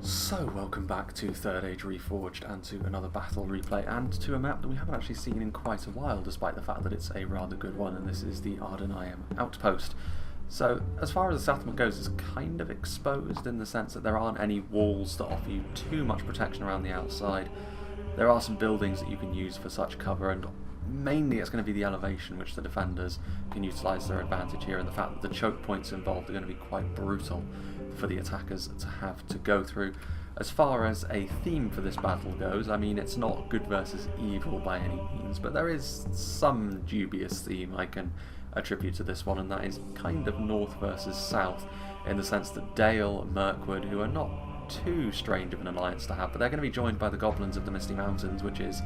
So welcome back to Third Age Reforged and to another battle replay and to a map that we haven't actually seen in quite a while, despite the fact that it's a rather good one, and this is the ADUNAIM outpost. So as far as the settlement goes, it's kind of exposed in the sense that there aren't any walls that offer you too much protection around the outside. There are some buildings that you can use for such cover, and mainly it's going to be the elevation which the defenders can utilise their advantage here, and the fact that the choke points involved are going to be quite brutal for the attackers to have to go through. As far as a theme for this battle goes, I mean, it's not good versus evil by any means, but there is some dubious theme I can attribute to this one, and that is kind of north versus south, in the sense that Dale and Mirkwood, who are not too strange of an alliance to have, but they're going to be joined by the Goblins of the Misty Mountains, which is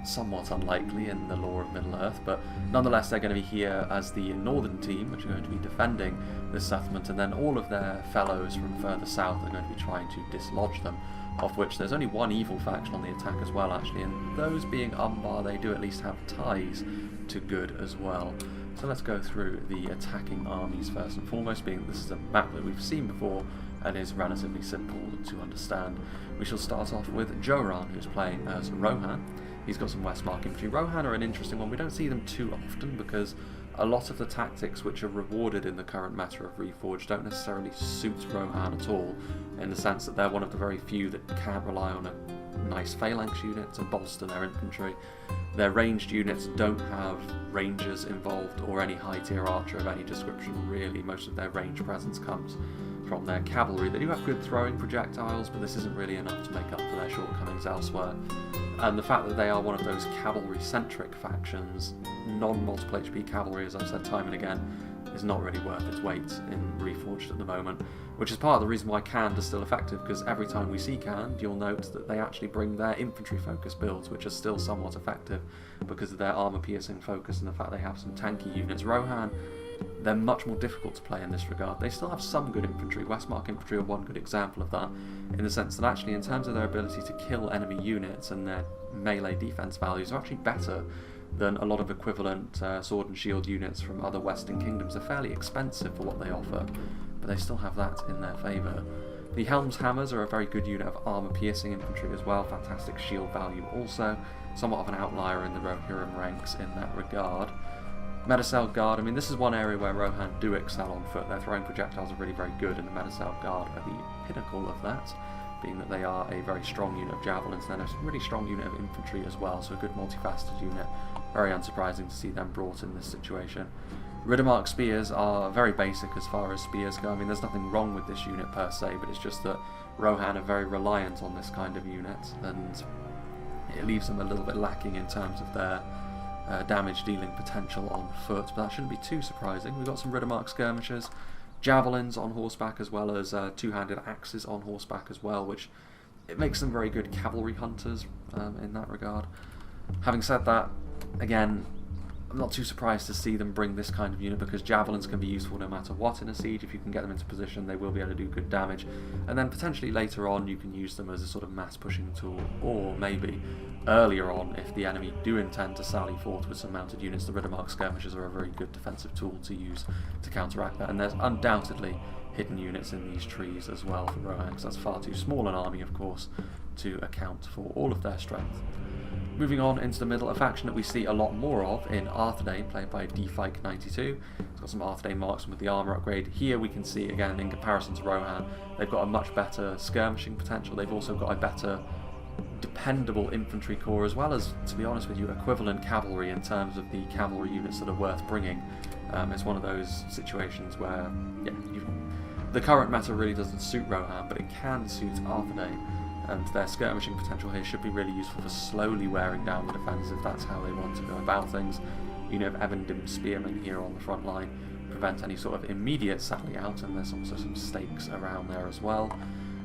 somewhat unlikely in the lore of Middle-earth, but nonetheless they're going to be here as the northern team, which are going to be defending this settlement, and then all of their fellows from further south are going to be trying to dislodge them, of which there's only one evil faction on the attack as well, actually, and those being Umbar, they do at least have ties to good as well. So let's go through the attacking armies first and foremost, being that this is a map that we've seen before and is relatively simple to understand. We shall start off with Rohan, who's playing as Rohan. He's got some Westmark infantry. Rohan are an interesting one. We don't see them too often because a lot of the tactics which are rewarded in the current meta of Reforged don't necessarily suit Rohan at all, in the sense that they're one of the very few that can't rely on a nice phalanx unit to bolster their infantry. Their ranged units don't have rangers involved or any high tier archer of any description really. Most of their range presence comes from their cavalry. They do have good throwing projectiles, but this isn't really enough to make up for their shortcomings elsewhere. And the fact that they are one of those cavalry-centric factions, non-multiple HP cavalry, as I've said time and again, is not really worth its weight in Reforged at the moment, which is part of the reason why Canned is still effective, because every time we see Canned, you'll note that they actually bring their infantry-focused builds, which are still somewhat effective because of their armour-piercing focus and the fact they have some tanky units. Rohan, they're much more difficult to play in this regard. They still have some good infantry. Westmark infantry are one good example of that, in the sense that actually in terms of their ability to kill enemy units and their melee defense values are actually better than a lot of equivalent sword and shield units from other Western kingdoms. They're fairly expensive for what they offer, but they still have that in their favour. The Helm's Hammers are a very good unit of armour-piercing infantry as well, fantastic shield value also, somewhat of an outlier in the Rohirrim ranks in that regard. Medicell Guard, I mean, this is one area where Rohan do excel on foot. Their throwing projectiles are really very good, and the Medicell Guard are the pinnacle of that, being that they are a very strong unit of javelins, and then a really strong unit of infantry as well, so a good multifaceted unit. Very unsurprising to see them brought in this situation. Riddermark Spears are very basic as far as spears go. I mean, there's nothing wrong with this unit per se, but it's just that Rohan are very reliant on this kind of unit, and it leaves them a little bit lacking in terms of their damage dealing potential on foot, but that shouldn't be too surprising. We've got some Riddermark skirmishers, javelins on horseback, as well as two-handed axes on horseback as well, which it makes them very good cavalry hunters in that regard. Having said that, again, I'm not too surprised to see them bring this kind of unit, because javelins can be useful no matter what in a siege. If you can get them into position, they will be able to do good damage, and then potentially later on you can use them as a sort of mass pushing tool, or maybe earlier on, if the enemy do intend to sally forth with some mounted units, the Riddermark skirmishers are a very good defensive tool to use to counteract that. And there's undoubtedly hidden units in these trees as well for Rohan, because that's far too small an army, of course, to account for all of their strength. Moving on into the middle, a faction that we see a lot more of in Arthedain, played by Defike92. It's got some Arthedain marksmen with the armour upgrade. Here we can see, again, in comparison to Rohan, they've got a much better skirmishing potential. They've also got a better dependable infantry corps, as well as, to be honest with you, equivalent cavalry in terms of the cavalry units that are worth bringing. It's one of those situations where, yeah, the current meta really doesn't suit Rohan, but it can suit Arthedain. And their skirmishing potential here should be really useful for slowly wearing down the defence if that's how they want to go about things. You know, Evendim spearmen here on the front line prevent any sort of immediate sally out, and there's also some stakes around there as well.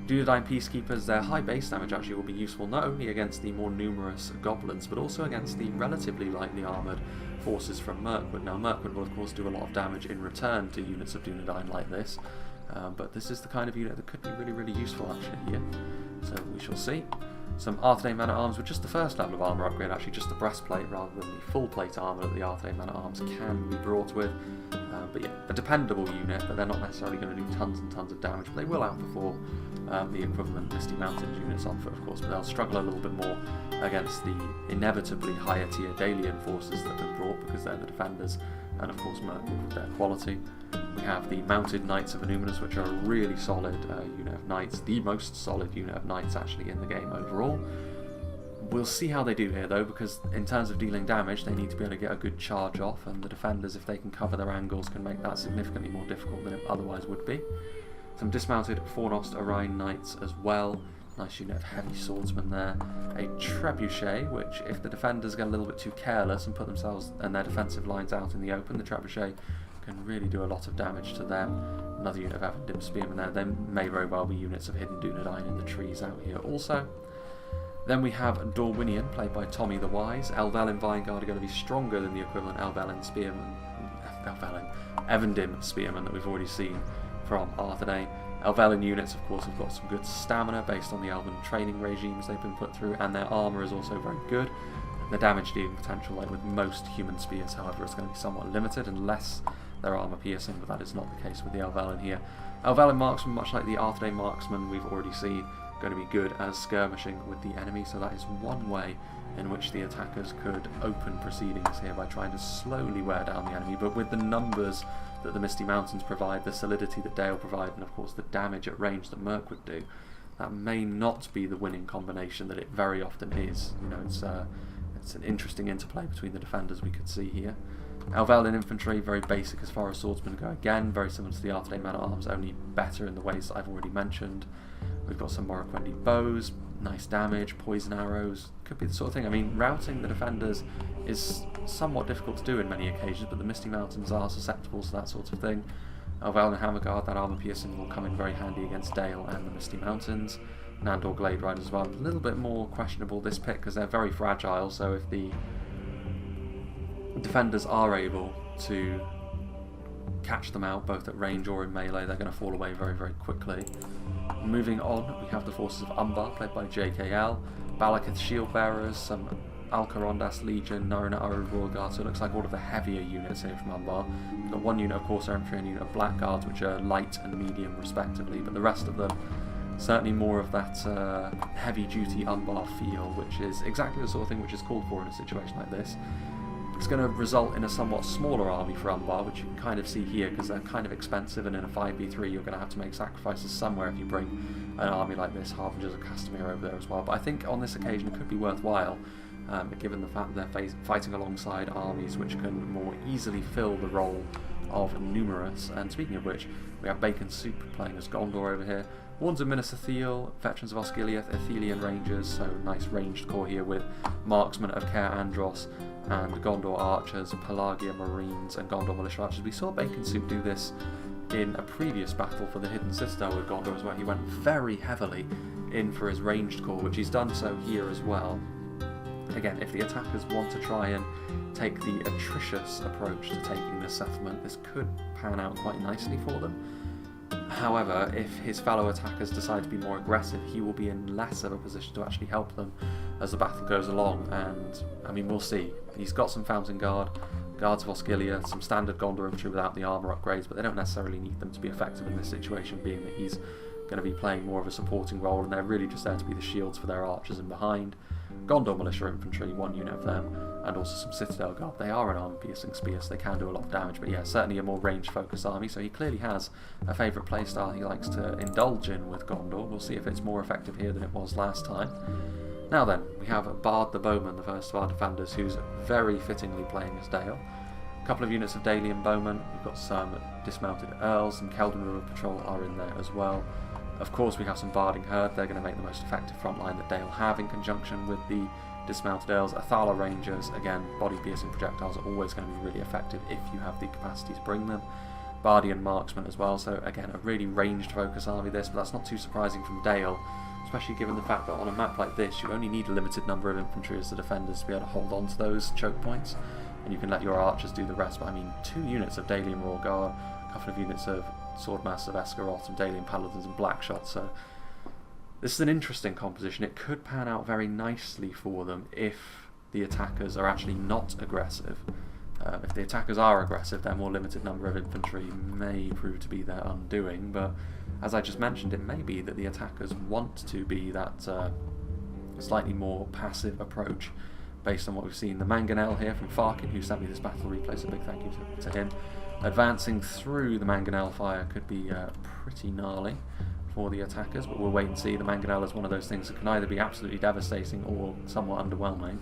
Dunedain Peacekeepers, their high base damage actually will be useful not only against the more numerous Goblins, but also against the relatively lightly armoured forces from Mirkwood. Now, Mirkwood will of course do a lot of damage in return to units of Dunedain like this, but this is the kind of unit that could be really, really useful actually here. So we shall see. Some Arthedain Man-at-Arms with just the first level of armour upgrade, actually just the breastplate rather than the full plate armour that the Arthedain Man-at-Arms can be brought with. But yeah, a dependable unit, but they're not necessarily going to do tons and tons of damage. But they will outperform the equivalent Misty Mountains units on foot, of course, but they'll struggle a little bit more against the inevitably higher tier Dalian forces that have been brought, because they're the defenders, and of course Mirkwood with their quality. We have the Mounted Knights of NUMENOR, which are a really solid unit of knights, the most solid unit of knights actually in the game overall. We'll see how they do here though, because in terms of dealing damage they need to be able to get a good charge off, and the defenders, if they can cover their angles, can make that significantly more difficult than it otherwise would be. Some dismounted Fornost Orion Knights as well, nice unit of heavy swordsmen there. A Trebuchet, which if the defenders get a little bit too careless and put themselves and their defensive lines out in the open, the Trebuchet can really do a lot of damage to them. Another unit of Avendim Spearmen there. There may very well be units of hidden Dunedain in the trees out here also. Then we have Dorwinion, played by Tommy the Wise. Elvelyn Vinegard are going to be stronger than the equivalent Evendim Spearmen that we've already seen from Arthedain. Elvelyn units, of course, have got some good stamina based on the Elven training regimes they've been put through, and their armour is also very good. The damage dealing potential, like with most human spears, however, is going to be somewhat limited unless they're armour piercing, but that is not the case with the Elvelyn here. Elvelyn marksmen, much like the Arthedain marksmen we've already seen, going to be good as skirmishing with the enemy, so that is one way in which the attackers could open proceedings here, by trying to slowly wear down the enemy. But with the numbers that the Misty Mountains provide, the solidity that Dale provide, and of course the damage at range that Mirkwood do, that may not be the winning combination that it very often is. You know, it's an interesting interplay between the defenders we could see here. Elvelyn infantry, very basic as far as swordsmen go, again very similar to the Arthedain man-at-arms, only better in the ways that I've already mentioned. We've got some Morroquendi bows, nice damage, poison arrows, could be the sort of thing. I mean, routing the defenders is somewhat difficult to do in many occasions, but the Misty Mountains are susceptible to that sort of thing. Elvelyn Hammerguard, that armour piercing, will come in very handy against Dale and the Misty Mountains. Nandor Glade Riders as well, a little bit more questionable this pick because they're very fragile, so if the defenders are able to catch them out both at range or in melee, they're going to fall away very, very quickly. Moving on, we have the forces of Umbar, played by JKL, Balakith Shield Bearers, some Alcarondas Legion, Narina Aru Royal Guard, so it looks like all of the heavier units here from Umbar. We've got one unit of Corsair Infantry and a unit of Black Guards, which are light and medium respectively, but the rest of them certainly more of that heavy-duty Umbar feel, which is exactly the sort of thing which is called for in a situation like this. It's going to result in a somewhat smaller army for Umbar, which you can kind of see here because they're kind of expensive, and in a 5v3 you're going to have to make sacrifices somewhere if you bring an army like this. Harbingers of Castamere over there as well, but I think on this occasion it could be worthwhile, given the fact that they're fighting alongside armies which can more easily fill the role of numerous. And speaking of which, we have Bacon Soup playing as Gondor over here. Warns of Minas Ithil, Veterans of Osgiliath, Ithilian Rangers, so nice ranged core here with Marksmen of Caer Andros and Gondor Archers, Pelagia Marines and Gondor Militia Archers. We saw Bacon Soup do this in a previous battle for the Hidden Citadel with Gondor as well. He went very heavily in for his ranged core, which he's done so here as well. Again, if the attackers want to try and take the atrocious approach to taking this settlement, this could pan out quite nicely for them. However, if his fellow attackers decide to be more aggressive, he will be in less of a position to actually help them as the battle goes along, and I mean, we'll see. He's got some Fountain Guard, Guards of Osgiliath, some standard Gondor infantry without the armour upgrades, but they don't necessarily need them to be effective in this situation, being that he's going to be playing more of a supporting role, and they're really just there to be the shields for their archers in behind. Gondor Militia Infantry, one unit of them, and also some Citadel Guard. They are an armor-piercing spear, so they can do a lot of damage, but yeah, certainly a more range-focused army, so he clearly has a favourite playstyle he likes to indulge in with Gondor. We'll see if it's more effective here than it was last time. Now then, we have Bard the Bowman, the first of our defenders, who's very fittingly playing as Dale. A couple of units of Dalian Bowmen, we've got some dismounted Earls, and Keldon River Patrol are in there as well. Of course, we have some Barding Herd. They're going to make the most effective front line that Dale have in conjunction with the dismounted Earls. Athala Rangers, again, body-piercing projectiles are always going to be really effective if you have the capacity to bring them. Bardian Marksmen as well, so again, a really ranged focus army this, but that's not too surprising from Dale, especially given the fact that on a map like this, you only need a limited number of infantry as the defenders to be able to hold on to those choke points, and you can let your archers do the rest. But I mean, 2 units of Dalian Royal Guard, a couple of units of Swordmasters of Esgaroth, some Dalian Paladins and Blackshot, so this is an interesting composition. It could pan out very nicely for them if the attackers are actually not aggressive. If the attackers are aggressive, their more limited number of infantry may prove to be their undoing, but as I just mentioned, it may be that the attackers want to be that slightly more passive approach based on what we've seen. The Mangonel here from Farkin, who sent me this battle replay, so big thank you to him. Advancing through the Mangonel fire could be pretty gnarly for the attackers, but we'll wait and see. The Mangonel is one of those things that can either be absolutely devastating or somewhat underwhelming,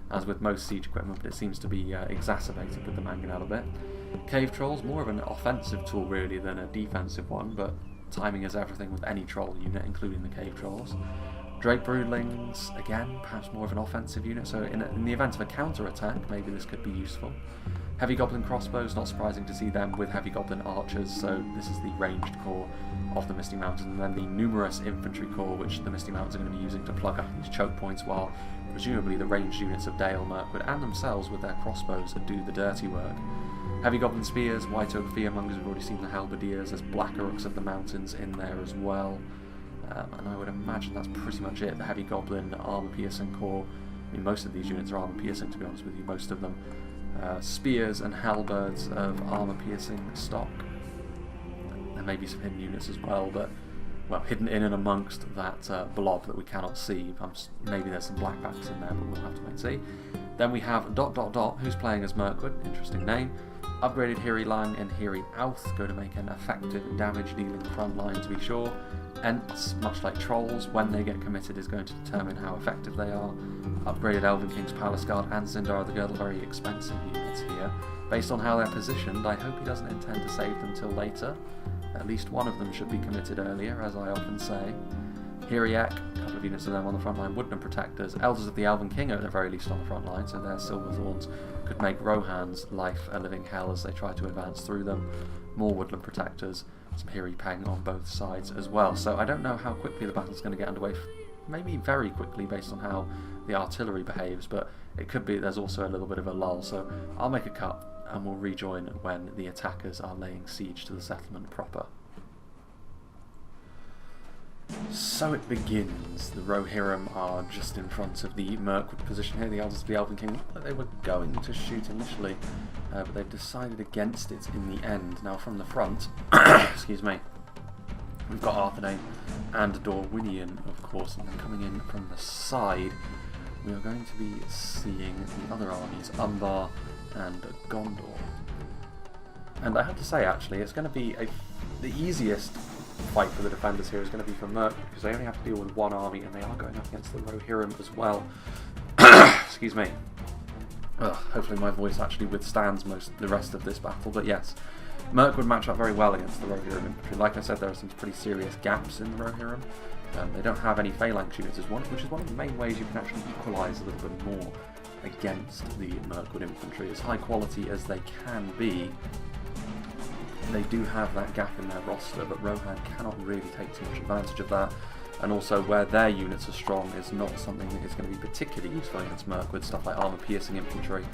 as with most siege equipment, but it seems to be exacerbated with the Mangonel a bit. Cave Trolls, more of an offensive tool really than a defensive one, but timing is everything with any troll unit, including the Cave Trolls. Drake Broodlings, again, perhaps more of an offensive unit, so in the event of a counter-attack, maybe this could be useful. Heavy Goblin Crossbows, not surprising to see them with Heavy Goblin Archers, so this is the ranged core of the Misty Mountains, and then the numerous infantry core which the Misty Mountains are going to be using to plug up these choke points, while presumably the ranged units of Dale, Mirkwood, and themselves with their crossbows do the dirty work. Heavy Goblin Spears, White Oak Fearmongers, we've already seen the Halberdiers, there's Black Uruks of the Mountains in there as well. And I would imagine that's pretty much it. The Heavy Goblin armor-piercing core. I mean, most of these units are armor-piercing, to be honest with you, most of them. Spears and halberds of armor-piercing stock. There may be some hidden units as well, but, well, hidden in and amongst that blob that we cannot see. Maybe there's some blackbacks in there, but we'll have to wait and see. Then we have ... who's playing as Mirkwood, interesting name. Upgraded Hiri Lang and Hiri Outh, go to make an effective damage-dealing front line to be sure. Ents, much like Trolls, when they get committed is going to determine how effective they are. Upgraded Elven King's Palace Guard and Zindar the Girdle, very expensive units here. Based on how they're positioned, I hope he doesn't intend to save them till later. At least one of them should be committed earlier, as I often say. Hiriek, a couple of units of them on the front line, Woodland Protectors. Elders of the Elven King are at the very least on the front line, so their Silver Thorns could make Rohan's life a living hell as they try to advance through them. More Woodland Protectors, some Hiri Peng on both sides as well. So I don't know how quickly the battle's going to get underway, maybe very quickly based on how the artillery behaves, but it could be there's also a little bit of a lull. So I'll make a cut and we'll rejoin when the attackers are laying siege to the settlement proper. So it begins. The Rohirrim are just in front of the Mirkwood position here. The Elders of the Elven King looked like they were going to shoot initially, but they've decided against it in the end. Now from the front, excuse me, we've got Arthedain and Dorwinion, of course, and then coming in from the side, we are going to be seeing the other armies, Umbar and Gondor. And I have to say, actually, it's going to be the easiest fight for the defenders here is going to be for Mirkwood, because they only have to deal with one army, and they are going up against the Rohirrim as well. Excuse me. Hopefully my voice actually withstands the rest of this battle, but yes, Mirkwood match up very well against the Rohirrim infantry. Like I said, there are some pretty serious gaps in the Rohirrim. They don't have any phalanx units, which is one of the main ways you can actually equalise a little bit more against the Mirkwood infantry. As high quality as they can be, they do have that gap in their roster, but Rohan cannot really take too much advantage of that. And also, where their units are strong is not something that is going to be particularly useful against Mirkwood. Stuff like armor-piercing infantry.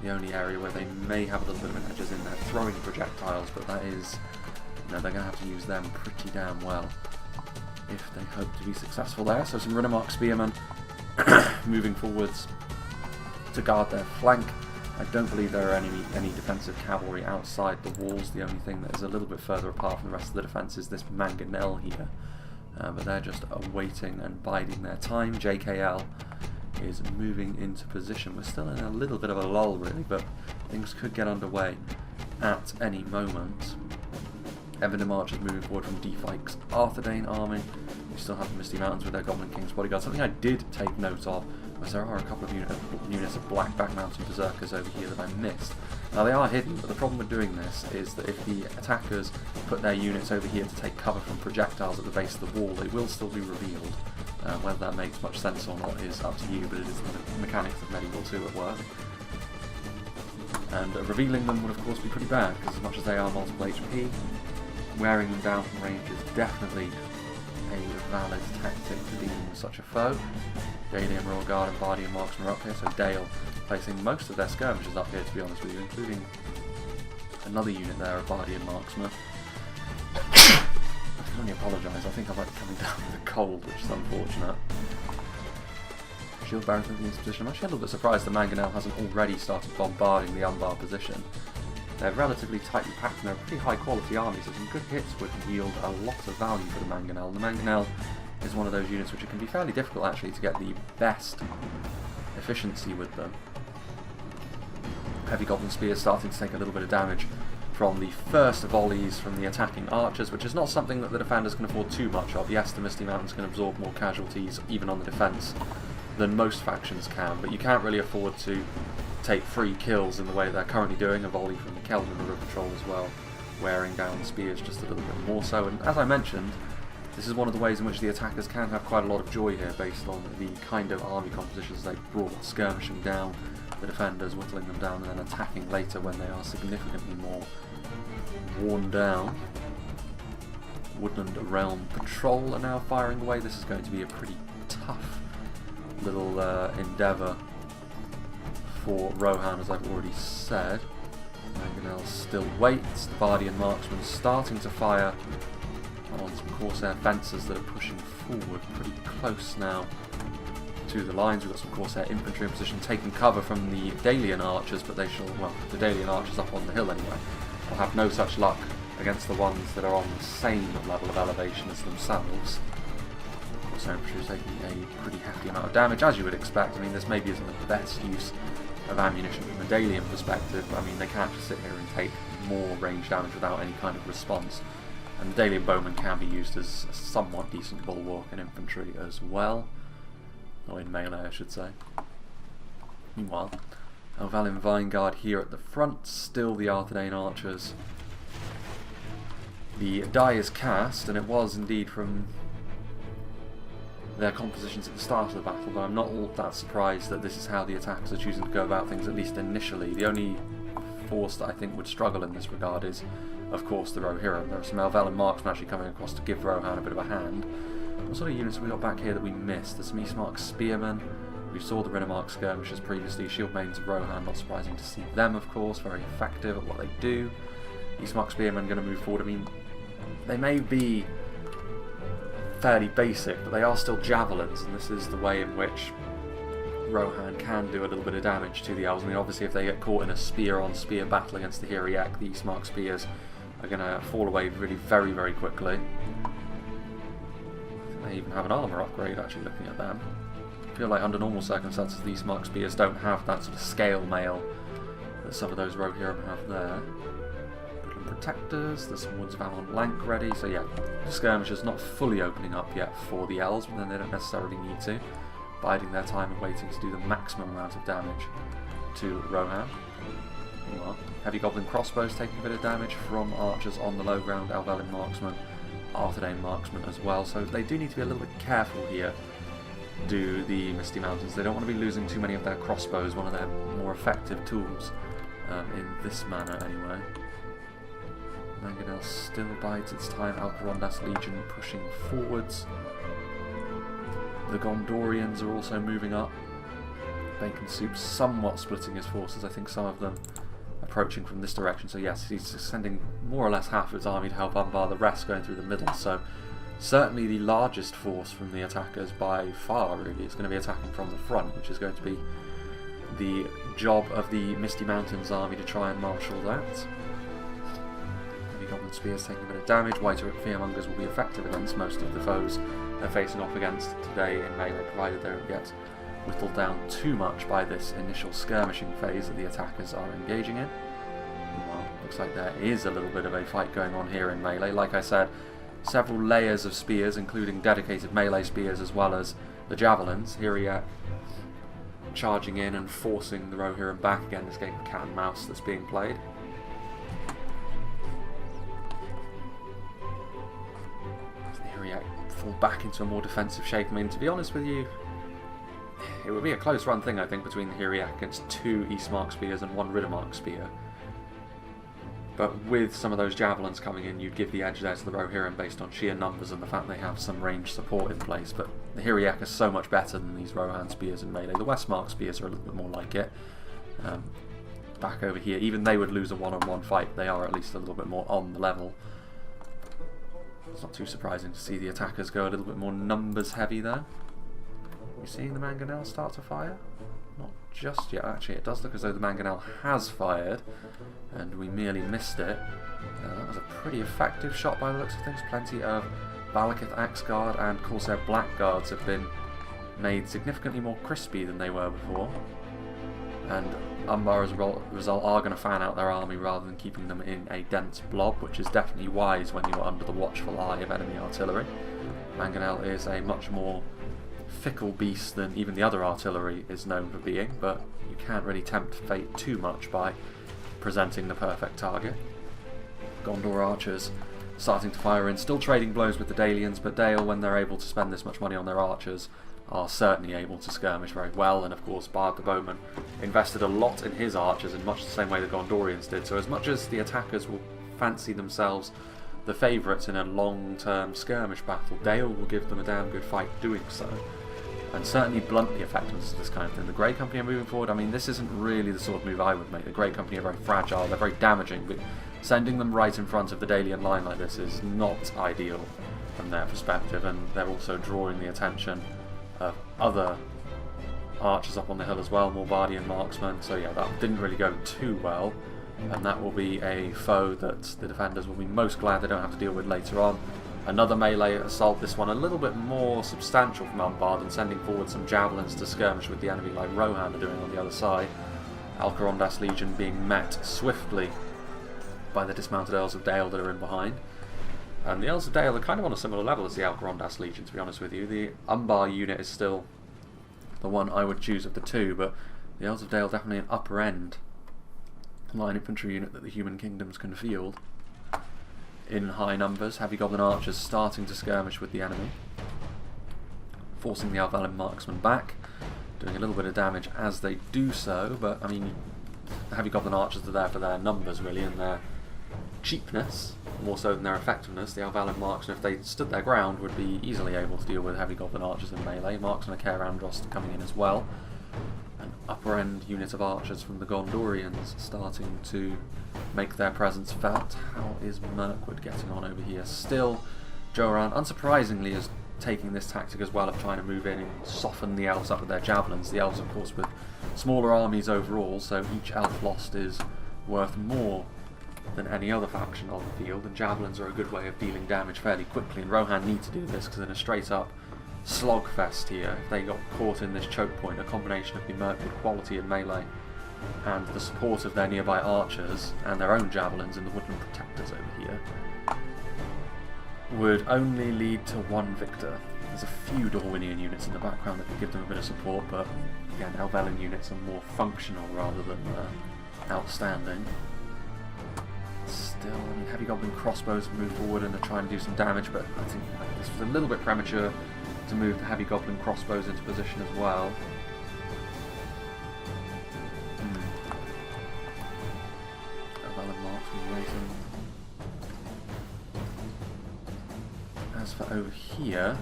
The only area where they may have a little bit of an edge is in their throwing projectiles, but that is, they're going to have to use them pretty damn well if they hope to be successful there. So some Runemark Spearmen moving forwards to guard their flank. I don't believe there are any defensive cavalry outside the walls. The only thing that is a little bit further apart from the rest of the defence is this Mangonel here. But they're just awaiting and biding their time. JKL is moving into position. We're still in a little bit of a lull really, but things could get underway at any moment. Everdem Archers moving forward from Defike's Arthedain army. We still have the Misty Mountains with their Goblin King's bodyguard. Something I did take note of was there are a couple of units of Blackback Mountain Berserkers over here that I missed. Now they are hidden, but the problem with doing this is that if the attackers put their units over here to take cover from projectiles at the base of the wall, they will still be revealed. Whether that makes much sense or not is up to you, but it is the mechanics of Medieval 2 at work. And revealing them would of course be pretty bad, because as much as they are multiple HP, wearing them down from range is definitely a valid tactic to dealing with such a foe. Dalian, Royal Guard and Bardian Marksmen are up here, so Dale placing most of their skirmishers up here, to be honest with you, including another unit there, a Bardian Marksman. I can only apologise, I think I might be coming down with a cold, which is unfortunate. shield barriers into this position. I'm actually a little bit surprised the Mangonel hasn't already started bombarding the Umbar position. They're relatively tightly packed and they're a pretty high quality army, so some good hits would yield a lot of value for the Mangonel. The Mangonel is one of those units which it can be fairly difficult actually to get the best efficiency with them. Heavy Goblin Spears starting to take a little bit of damage from the first volleys from the attacking archers, which is not something that the defenders can afford too much of. Yes, the Misty Mountains can absorb more casualties, even on the defence, than most factions can, but you can't really afford to take free kills in the way they're currently doing. A volley from the Kelvin River Patrol as well, wearing down spears just a little bit more so. And as I mentioned, this is one of the ways in which the attackers can have quite a lot of joy here, based on the kind of army compositions they've brought, skirmishing down the defenders, whittling them down, and then attacking later when they are significantly more worn down. Woodland Realm Patrol are now firing away. This is going to be a pretty tough little endeavour for Rohan, as I've already said. Mangonel still waits. The Bardian Marksman starting to fire on some Corsair fencers that are pushing forward pretty close now to the lines. We've got some Corsair infantry in position, taking cover from the Dalian archers, but they shall, well, the Dalian archers up on the hill anyway, will have no such luck against the ones that are on the same level of elevation as themselves. Corsair infantry is taking a pretty hefty amount of damage, as you would expect. I mean, this maybe isn't the best use of ammunition from a Dalian perspective. I mean, they can't just sit here and take more range damage without any kind of response. And the Dalian bowmen can be used as a somewhat decent bulwark in infantry as well. Or in melee, I should say. Meanwhile, Elvalin Vinegard here at the front, still the Arthedain archers. The die is cast, and it was indeed from their compositions at the start of the battle, but I'm not all that surprised that this is how the attackers are choosing to go about things, at least initially. The only force that I think would struggle in this regard is, of course, the Rohirrim. There are some Elvalin marksmen actually coming across to give Rohan a bit of a hand. What sort of units have we got back here that we missed? There's some Eastmark Spearmen. We saw the Rinnemark skirmishers previously. Shield Maidens of Rohan, not surprising to see them, of course. Very effective at what they do. Eastmark Spearmen going to move forward. I mean, they may be fairly basic, but they are still javelins, and this is the way in which Rohan can do a little bit of damage to the elves. I mean, obviously if they get caught in a spear-on-spear battle against the Hiriak, the Eastmark spears are going to fall away really very, very quickly. They even have an armour upgrade, actually, looking at them. I feel like under normal circumstances these Mark Spears don't have that sort of scale mail that some of those Rohirrim have there. Goblin Protectors, there's some Woods of Ammon Lank ready, so yeah, skirmishers not fully opening up yet for the elves, but then they don't necessarily need to. Biding their time and waiting to do the maximum amount of damage to Rohan. Meanwhile, heavy Goblin Crossbows taking a bit of damage from archers on the low ground, Elvalin Marksmen, Arthedain Marksmen as well, so they do need to be a little bit careful here, do the Misty Mountains. They don't want to be losing too many of their crossbows, one of their more effective tools, in this manner anyway. Mangonel still bides its time, Alcarondas Legion pushing forwards. The Gondorians are also moving up. Bacon Soup somewhat splitting his forces, I think some of them approaching from this direction, so yes, he's sending more or less half of his army to help Umbar, the rest going through the middle, so certainly the largest force from the attackers by far, really, is going to be attacking from the front, which is going to be the job of the Misty Mountains army to try and marshal that. Heavy Goblin Spears taking a bit of damage. White Fearmongers will be effective against most of the foes they're facing off against today in melee, provided they don't get whittled down too much by this initial skirmishing phase that the attackers are engaging in. Well, looks like there is a little bit of a fight going on here in melee. Like I said, several layers of spears, including dedicated melee spears as well as the javelins. Hiriak charging in and forcing the Rohirrim back again, this game of cat and mouse that's being played. The Hiriak fall back into a more defensive shape. I mean, to be honest with you, it would be a close run thing, I think, between the Hiriak against 2 Eastmark spears and 1 Riddermark spear. But with some of those javelins coming in, you'd give the edge there to the Rohirrim based on sheer numbers and the fact they have some ranged support in place. But the Hiriak is so much better than these Rohan spears in melee. The Westmark spears are a little bit more like it. Back over here, even they would lose a one-on-one fight. They are at least a little bit more on the level. It's not too surprising to see the attackers go a little bit more numbers heavy there. we seeing the mangonel start to fire? Not just yet, actually. It does look as though the mangonel has fired, and we merely missed it. That was a pretty effective shot by the looks of things. Plenty of Balakith Axeguard and Corsair Blackguards have been made significantly more crispy than they were before. And Umbar as a result are going to fan out their army rather than keeping them in a dense blob, which is definitely wise when you're under the watchful eye of enemy artillery. Mangonel is a much more fickle beast than even the other artillery is known for being, but you can't really tempt fate too much by presenting the perfect target. Gondor archers starting to fire in, still trading blows with the Dalians, but Dale, when they're able to spend this much money on their archers, are certainly able to skirmish very well. And of course Bard the Bowman invested a lot in his archers in much the same way the Gondorians did, so as much as the attackers will fancy themselves the favourites in a long-term skirmish battle, Dale will give them a damn good fight doing so, and certainly blunt the effectiveness of this kind of thing. The Grey Company are moving forward. I mean, this isn't really the sort of move I would make. The Grey Company are very fragile, they're very damaging, but sending them right in front of the Dalian line like this is not ideal from their perspective, and they're also drawing the attention of other archers up on the hill as well, Morbardian marksmen, so yeah, that didn't really go too well, and that will be a foe that the defenders will be most glad they don't have to deal with later on. Another melee assault, this one a little bit more substantial from Umbar than sending forward some javelins to skirmish with the enemy like Rohan are doing on the other side. Alcarondas Legion being met swiftly by the dismounted Earls of Dale that are in behind. And the Earls of Dale are kind of on a similar level as the Alcarondas Legion, to be honest with you. The Umbar unit is still the one I would choose of the two, but the Earls of Dale are definitely an upper end line infantry unit that the human kingdoms can field in high numbers. Heavy Goblin archers starting to skirmish with the enemy, forcing the Alvalin marksmen back, doing a little bit of damage as they do so, but I mean, the Heavy Goblin archers are there for their numbers really, and their cheapness more so than their effectiveness. The Alvalin marksmen, if they stood their ground, would be easily able to deal with Heavy Goblin archers in melee. Marksmen of Caer Andros coming in as well. An upper end unit of archers from the Gondorians starting to make their presence felt. How is Mirkwood getting on over here? Still, Joran, unsurprisingly, is taking this tactic as well of trying to move in and soften the elves up with their javelins. The elves, of course, with smaller armies overall, so each elf lost is worth more than any other faction on the field, and javelins are a good way of dealing damage fairly quickly, and Rohan need to do this because in a straight up slogfest here, if they got caught in this choke point, a combination of the Mirkwood quality in melee and the support of their nearby archers and their own javelins and the woodland protectors over here, would only lead to one victor. There's a few Dorwinian units in the background that could give them a bit of support, but again, Alvelin units are more functional rather than outstanding. Still, I mean, Heavy Goblin crossbows have moved forward and are trying to do some damage, but I think this was a little bit premature to move the Heavy Goblin crossbows into position as well. Alvelin marksmen waiting. As for over here,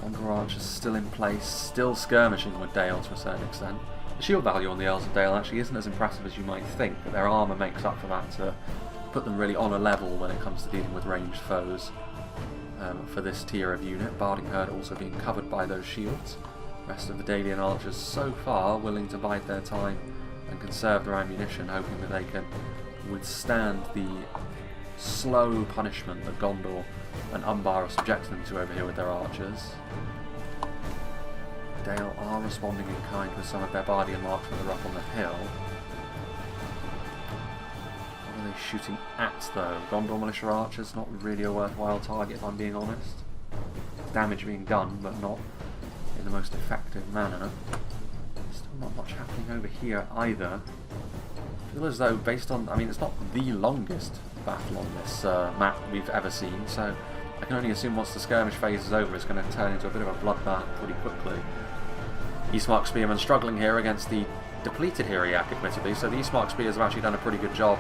Gondor archers still in place, still skirmishing with Dale to a certain extent. The shield value on the Earls of Dale actually isn't as impressive as you might think, but their armour makes up for that to put them really on a level when it comes to dealing with ranged foes for this tier of unit. Barding Herd also being covered by those shields. The rest of the Dalian archers so far willing to bide their time and conserve their ammunition, hoping that they can withstand the slow punishment that Gondor and Umbar are subjecting them to over here with their archers. Dale are responding in kind with some of their Bardian marksmen that are up on the hill. What are they shooting at though? Gondor militia archers, not really a worthwhile target if I'm being honest. Damage being done, but not in the most effective manner. Still not much happening over here either. I feel as though, based on, I mean, it's not the longest battle on this map we've ever seen, so I can only assume once the skirmish phase is over it's going to turn into a bit of a bloodbath pretty quickly. Eastmark Spearmen struggling here against the depleted Hiriak, admittedly, so the Eastmark Spears have actually done a pretty good job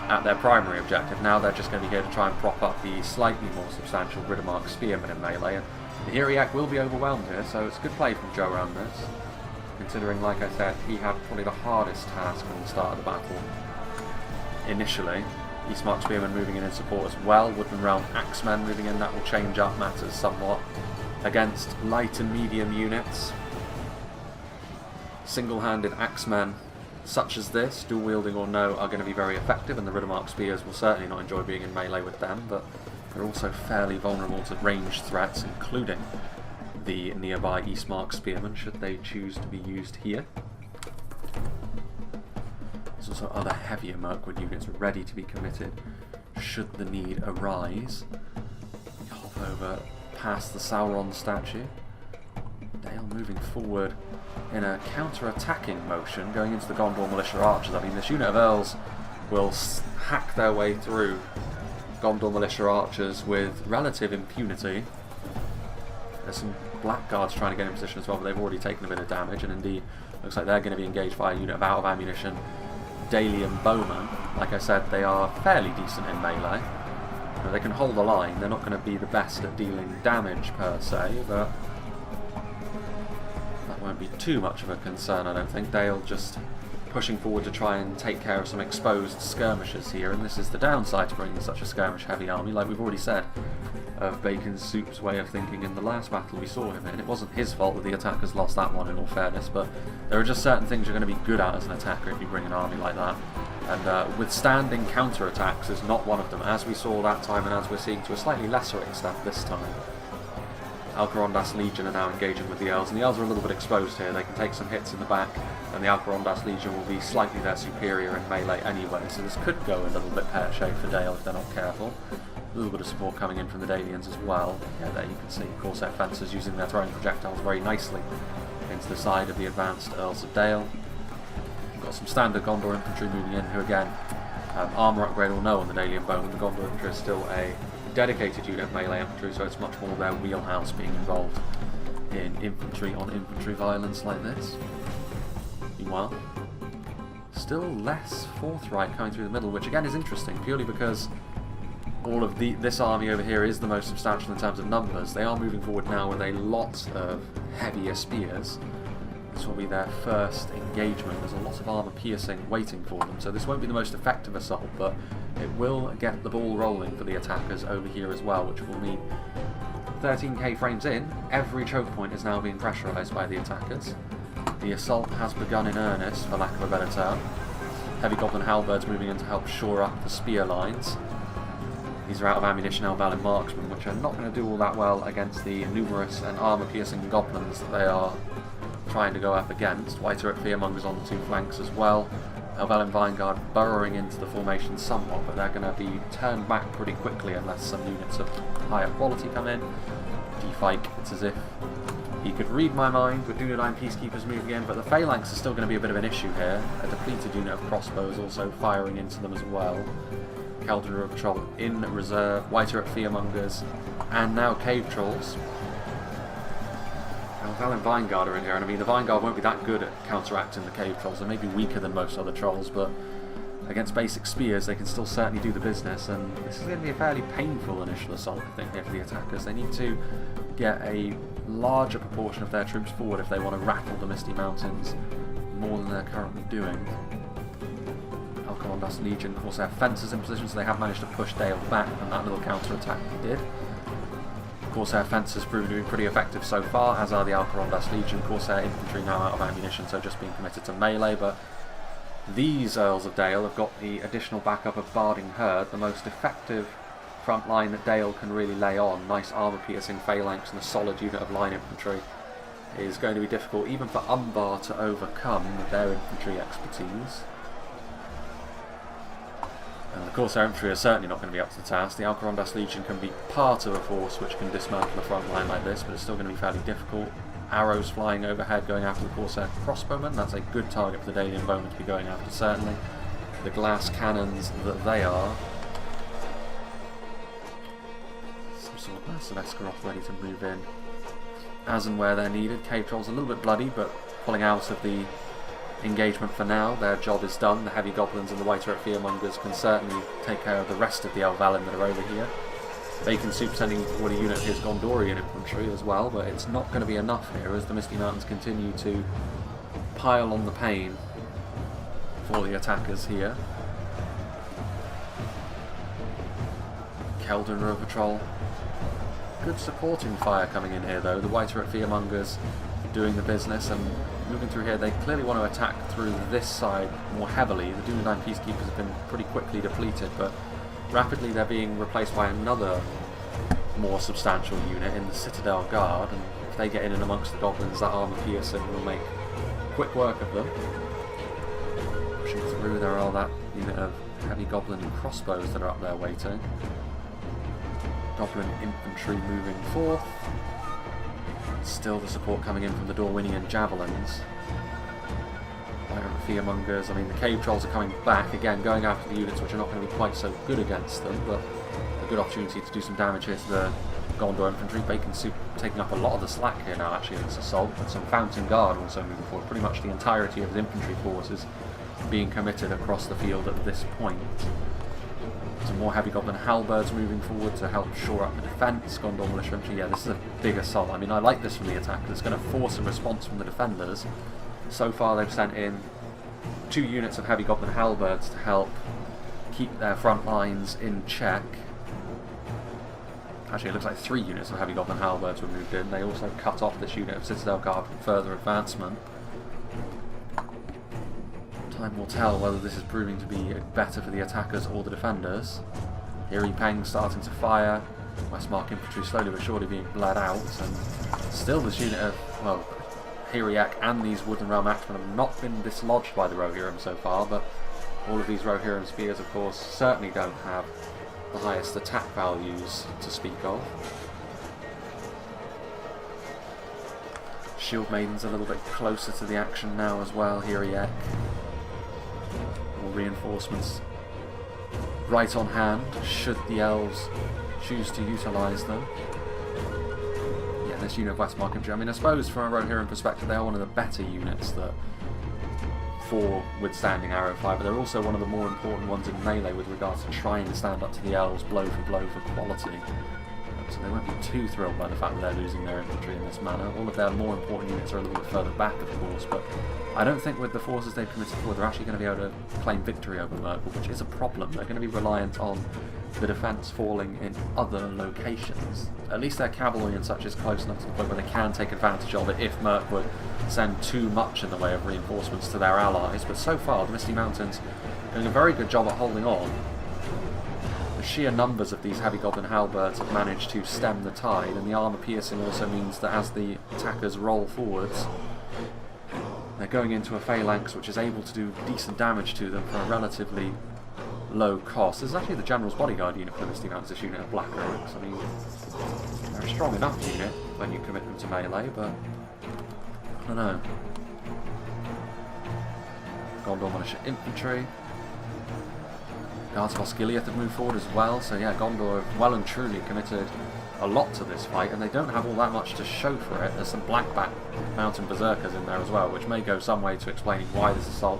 at their primary objective. Now they're just going to be here to try and prop up the slightly more substantial Riddermark Spearmen in melee, and the Hiriak will be overwhelmed here, so it's a good play from Joe around this, considering, like I said, he had probably the hardest task from the start of the battle initially. Eastmark Spearmen moving in support as well, Woodland Realm Axemen moving in, that will change up matters somewhat. Against light and medium units, Single-handed axemen such as this, dual wielding or no, are going to be very effective, and the Riddermark spears will certainly not enjoy being in melee with them, but they're also fairly vulnerable to ranged threats, including the nearby Eastmark spearmen, should they choose to be used here. There's also other heavier Mirkwood units ready to be committed should the need arise. We hop over past the Sauron statue. Dale moving forward in a counter-attacking motion, going into the Gondor militia archers. I mean, this unit of Earls will hack their way through Gondor militia archers with relative impunity. There's some blackguards trying to get in position as well, but they've already taken a bit of damage, and indeed looks like they're going to be engaged by a unit of out-of-ammunition Dalian bowmen. Like I said, they are fairly decent in melee. You know, they can hold the line. They're not going to be the best at dealing damage per se, but that won't be too much of a concern, I don't think. Dale just pushing forward to try and take care of some exposed skirmishers here, and this is the downside to bringing such a skirmish-heavy army, like we've already said, of Bacon Soup's way of thinking in the last battle we saw him in. It wasn't his fault that the attackers lost that one, in all fairness, but there are just certain things you're going to be good at as an attacker if you bring an army like that, and withstanding counter-attacks is not one of them, as we saw that time and as we're seeing to a slightly lesser extent this time. Alcarondas Legion are now engaging with the Elves, and the Elves are a little bit exposed here. They can take some hits in the back, and the Alcarondas Legion will be slightly their superior in melee anyway, so this could go a little bit pear-shaped for Dale if they're not careful. A little bit of support coming in from the Dalians as well. Yeah, there you can see Corsair Fencers using their throwing projectiles very nicely into the side of the advanced Earls of Dale. We've got some standard Gondor infantry moving in, who again, armour upgrade or no on the Dalian Bowmen. The Gondor infantry is still a dedicated unit of melee infantry, so it's much more their wheelhouse being involved in infantry on infantry violence like this. Meanwhile, still less forthright coming through the middle, which again is interesting, purely because all of this army over here is the most substantial in terms of numbers. They are moving forward now with a lot of heavier spears. This will be their first engagement. There's a lot of armour piercing waiting for them, so this won't be the most effective assault, but it will get the ball rolling for the attackers over here as well, which will mean 13k frames in, every choke point is now being pressurised by the attackers. The assault has begun in earnest, for lack of a better term. Heavy Goblin halberds moving in to help shore up the spear lines. These are out of ammunition Elvalin marksmen, which are not going to do all that well against the numerous and armour-piercing goblins that they are trying to go up against. Whiter at Fearmongers on the two flanks as well. Elvalin Vinegard burrowing into the formation somewhat, but they're going to be turned back pretty quickly unless some units of higher quality come in. Defike, it's as if he could read my mind with Dunedain Peacekeepers moving in, but the phalanx is still going to be a bit of an issue here. A depleted unit of crossbows also firing into them as well. Cauldron of Patrol in reserve, Whiter at Fearmongers, and now Cave Trolls. Elvalin Vinegard are in here, and I mean the Vinegard won't be that good at counteracting the Cave Trolls. They may be weaker than most other trolls, but against basic spears they can still certainly do the business, and this is going to be a fairly painful initial assault, I think, here for the attackers. They need to get a larger proportion of their troops forward if they want to rattle the Misty Mountains more than they're currently doing. Alcarondas Legion, of course, they have fencers in position, so they have managed to push Dale back, and that little counter-attack did. Corsair Fencers proving to be pretty effective so far, as are the Alcarondas Legion. Corsair Infantry now out of ammunition, so just being committed to melee, but these Earls of Dale have got the additional backup of Barding Herd, the most effective front line that Dale can really lay on. Nice armour-piercing phalanx and a solid unit of line infantry is going to be difficult, even for Umbar to overcome with their infantry expertise. And the Corsair Infantry are certainly not going to be up to the task. The Alcarondas Legion can be part of a force which can dismantle a front line like this, but it's still going to be fairly difficult. Arrows flying overhead going after the Corsair Crossbowmen. That's a good target for the Dalian Bowmen to be going after, certainly. The glass cannons that they are. Some sort of massive Escaroth ready to move in as and where they're needed. Cave Trolls a little bit bloody, but pulling out of the engagement for now. Their job is done. The heavy goblins and the Whiter at Fearmongers can certainly take care of the rest of the Elvalin that are over here. Bacon Soup sending forward a unit of his Gondorian infantry as well, but it's not going to be enough here as the Misty Mountains continue to pile on the pain for the attackers here. Keldon River Patrol. Good supporting fire coming in here though. The Whiter at Fearmongers doing the business and moving through here. They clearly want to attack through this side more heavily. The ADUNAIM peacekeepers have been pretty quickly depleted, but rapidly they're being replaced by another more substantial unit in the Citadel Guard, and if they get in and amongst the Goblins, that armor piercing will make quick work of them. Pushing through, there are that unit of heavy Goblin crossbows that are up there waiting. Goblin infantry moving forth. Still the support coming in from the Dorwinian javelins. Fearmongers, I mean the cave trolls are coming back again, going after the units which are not going to be quite so good against them, but a good opportunity to do some damage here to the Gondor infantry. Bacon Soup taking up a lot of the slack here now actually in this assault, with some Fountain Guard also moving forward. Pretty much the entirety of his infantry forces being committed across the field at this point. Some more heavy Goblin halberds moving forward to help shore up the defence. Gondor militia infantry, yeah, this is a big assault. I mean, I like this from the attackers. It's going to force a response from the defenders. So far they've sent in 2 units of heavy Goblin halberds to help keep their front lines in check. Actually, it looks like 3 units of heavy Goblin halberds were moved in. They also cut off this unit of Citadel Guard from further advancement. Time will tell whether this is proving to be better for the attackers or the defenders. Hiri Peng starting to fire. Westmark infantry slowly but surely being bled out, and still this unit of, well, Hiriak and these Wooden Realm Axemen have not been dislodged by the Rohirrim so far, but all of these Rohirrim spears, of course, certainly don't have the highest attack values to speak of. Shield Maiden's a little bit closer to the action now as well, Hiriak. More reinforcements right on hand, should the elves choose to utilise them. This unit of Westmark infantry, I mean, I suppose from a Rohirrim perspective they are one of the better units that for withstanding arrow fire, but they're also one of the more important ones in melee with regards to trying to stand up to the elves blow for quality. So they won't be too thrilled by the fact that they're losing their infantry in this manner. All of their more important units are a little bit further back, of course, but I don't think with the forces they've committed forward they're actually going to be able to claim victory over Mirkwood, which is a problem. They're going to be reliant on the defence falling in other locations. At least their cavalry and such is close enough to the point where they can take advantage of it if Mirkwood send too much in the way of reinforcements to their allies, but so far the Misty Mountains are doing a very good job at holding on. The sheer numbers of these heavy Goblin halberds have managed to stem the tide, and the armour piercing also means that as the attackers roll forwards, they're going into a phalanx which is able to do decent damage to them for a relatively low cost. This is actually the General's Bodyguard unit for the Misty Mountains, this unit of Black Oaks. I mean, they're a strong enough unit when you commit them to melee, but I don't know. Gondor Militia Infantry. Guards of Osgiliath have moved forward as well, so yeah, Gondor have well and truly committed a lot to this fight, and they don't have all that much to show for it. There's some Blackback Mountain Berserkers in there as well, which may go some way to explaining why this assault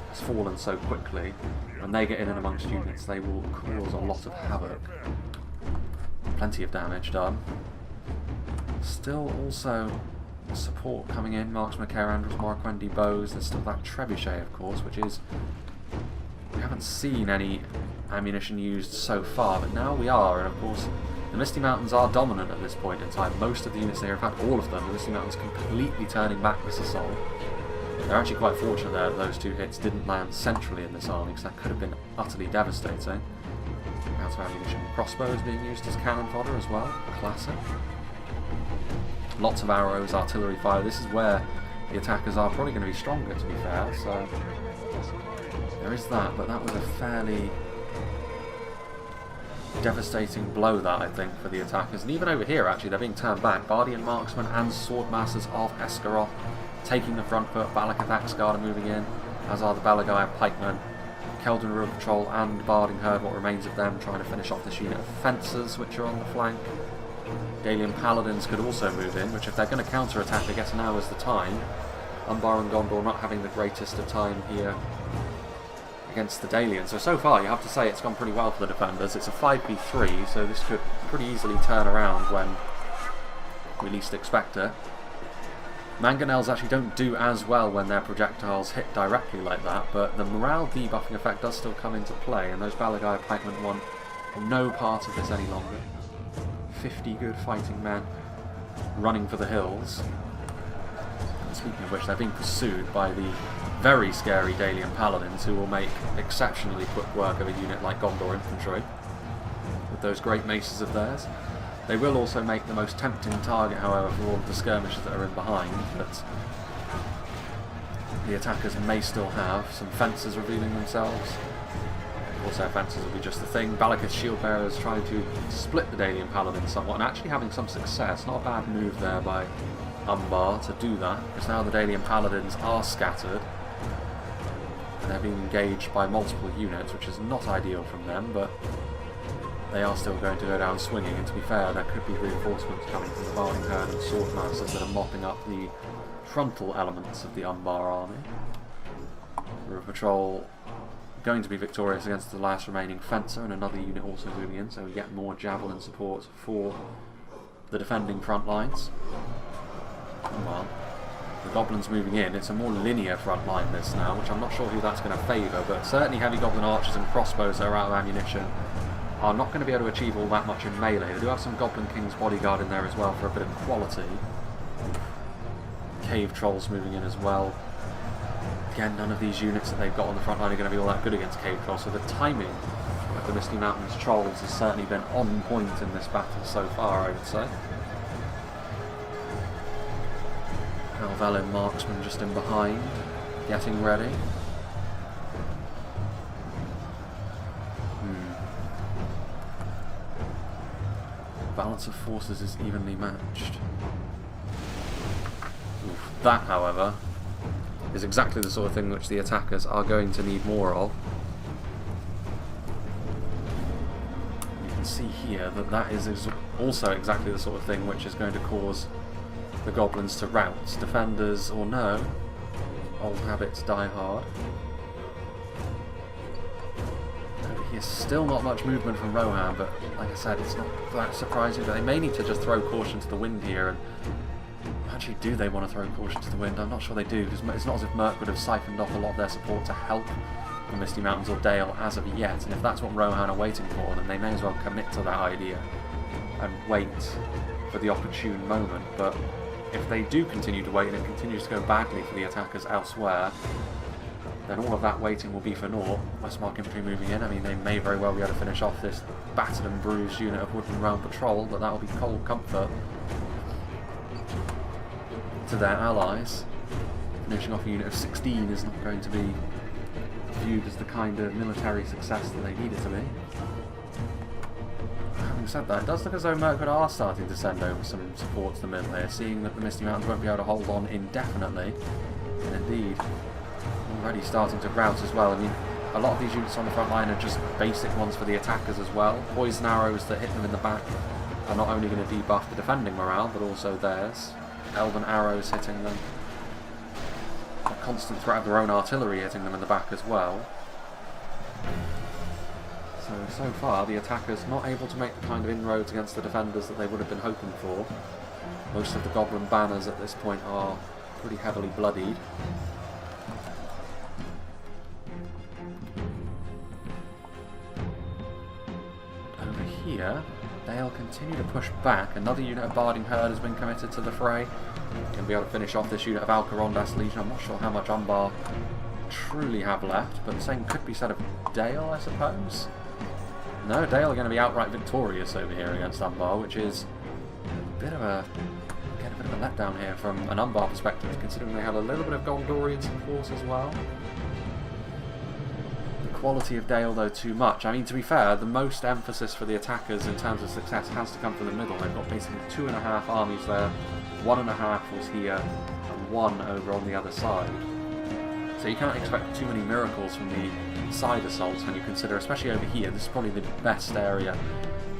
has fallen so quickly. When they get in and amongst units, they will cause a lot of havoc. Plenty of damage done. Still also support coming in, Marksman Carandros, Morquendi bows. There's still that Trebuchet, of course, which is... we haven't seen any ammunition used so far, but now we are, and of course the Misty Mountains are dominant at this point in time. Most of the units there, in fact all of them, the Misty Mountains completely turning back this assault. They're actually quite fortunate there that those 2 hits didn't land centrally in this army, because that could have been utterly devastating. Out of ammunition, crossbows being used as cannon fodder as well, classic. Lots of arrows, artillery fire. This is where the attackers are probably going to be stronger, to be fair, so there is that, but that was a fairly devastating blow, that, I think, for the attackers. And even over here, actually, they're being turned back. Bardian Marksmen and Swordmasters of Esgaroth taking the front foot. Balakath Axguard are moving in, as are the Balagai Pikemen. Keldon Rural Patrol and Barding Herd, what remains of them, trying to finish off this unit of Fencers, which are on the flank. Dalian Paladins could also move in, which if they're going to counter-attack, I guess now is the time. Umbar and Gondor not having the greatest of time here against the Dalian. So far you have to say it's gone pretty well for the defenders. It's a 5v3, so this could pretty easily turn around when we least expect it. Mangonels actually don't do as well when their projectiles hit directly like that, but the morale debuffing effect does still come into play, and those Balagai pikemen want no part of this any longer. 50 good fighting men running for the hills. speaking of which, they're being pursued by the very scary Dalian Paladins, who will make exceptionally quick work of a unit like Gondor Infantry with those great maces of theirs. They will also make the most tempting target, however, for all of the skirmishers that are in behind, but the attackers may still have some fences revealing themselves. Also, fences will be just the thing. Balakith's shield bearers trying to split the Dalian Paladins somewhat, and actually having some success. Not a bad move there by Umbar to do that, because now the Dalian Paladins are scattered, and they're being engaged by multiple units, which is not ideal from them, but they are still going to go down swinging, and to be fair, there could be reinforcements coming from the Barding Herd and Swordmasters that are mopping up the frontal elements of the Umbar army. River Patrol going to be victorious against the last remaining fencer, and another unit also moving in, so we get more javelin support for the defending front lines. Well, the Goblins moving in, it's a more linear front line this now, which I'm not sure who that's going to favour, but certainly heavy Goblin archers and crossbows that are out of ammunition are not going to be able to achieve all that much in melee. They do have some Goblin King's Bodyguard in there as well for a bit of quality. Cave Trolls moving in as well. Again, none of these units that they've got on the front line are going to be all that good against Cave Trolls, so the timing of the Misty Mountains Trolls has certainly been on point in this battle so far, I would say. Alvelin Marksman just in behind, getting ready. Balance of forces is evenly matched. Oof. That, however, is exactly the sort of thing which the attackers are going to need more of. You can see here that that is also exactly the sort of thing which is going to cause the Goblins to rout. Defenders or no, old habits die hard. Here's still not much movement from Rohan, but like I said, it's not that surprising. But they may need to just throw caution to the wind here. And actually, do they want to throw caution to the wind? I'm not sure they do, because it's not as if Mirkwood have siphoned off a lot of their support to help the Misty Mountains or Dale as of yet. And if that's what Rohan are waiting for, then they may as well commit to that idea and wait for the opportune moment. But if they do continue to wait and it continues to go badly for the attackers elsewhere, then all of that waiting will be for naught. Westmark Infantry moving in. I mean, they may very well be able to finish off this battered and bruised unit of Woodland Realm Patrol, but that will be cold comfort to their allies. Finishing off a unit of 16 is not going to be viewed as the kind of military success that they need it to be. Having said that, it does look as though Mirkwood are starting to send over some support to the middle here, seeing that the Misty Mountains won't be able to hold on indefinitely. And indeed, already starting to rout as well. I mean, a lot of these units on the front line are just basic ones for the attackers as well. Poison arrows that hit them in the back are not only going to debuff the defending morale, but also theirs. Elven arrows hitting them. A constant threat of their own artillery hitting them in the back as well. So far, the attackers not able to make the kind of inroads against the defenders that they would have been hoping for. Most of the Goblin banners at this point are pretty heavily bloodied. Here, they'll continue to push back. Another unit of Barding Herd has been committed to the fray. Going to be able to finish off this unit of Alcarondas Legion. I'm not sure how much Umbar truly have left, but the same could be said of Dale, I suppose. No, Dale are going to be outright victorious over here against Umbar, which is a bit of a letdown here from an Umbar perspective, considering they have a little bit of Gondorians in force as well. Quality of Dale, though, too much. I mean, to be fair, the most emphasis for the attackers in terms of success has to come from the middle. They've got basically 2.5 armies there, 1.5 was here, and 1 over on the other side. So you can't expect too many miracles from the side assaults when you consider, especially over here, this is probably the best area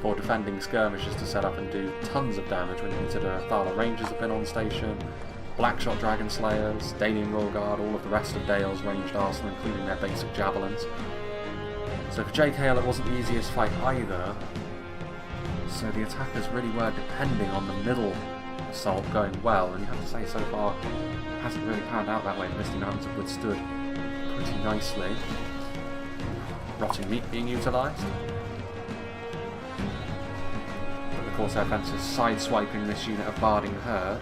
for defending skirmishers to set up and do tons of damage when you consider Thala Rangers have been on station, Blackshot Dragon Slayers, Dalian Royal Guard, all of the rest of Dale's ranged arsenal, including their basic javelins. So for Jake Hale, it wasn't the easiest fight either. So the attackers really were depending on the middle assault going well, and you have to say so far it hasn't really panned out that way. The Misty Mountains have withstood pretty nicely. Rotting meat being utilised. But the Corsair Fencers sideswiping this unit of Barding Herd.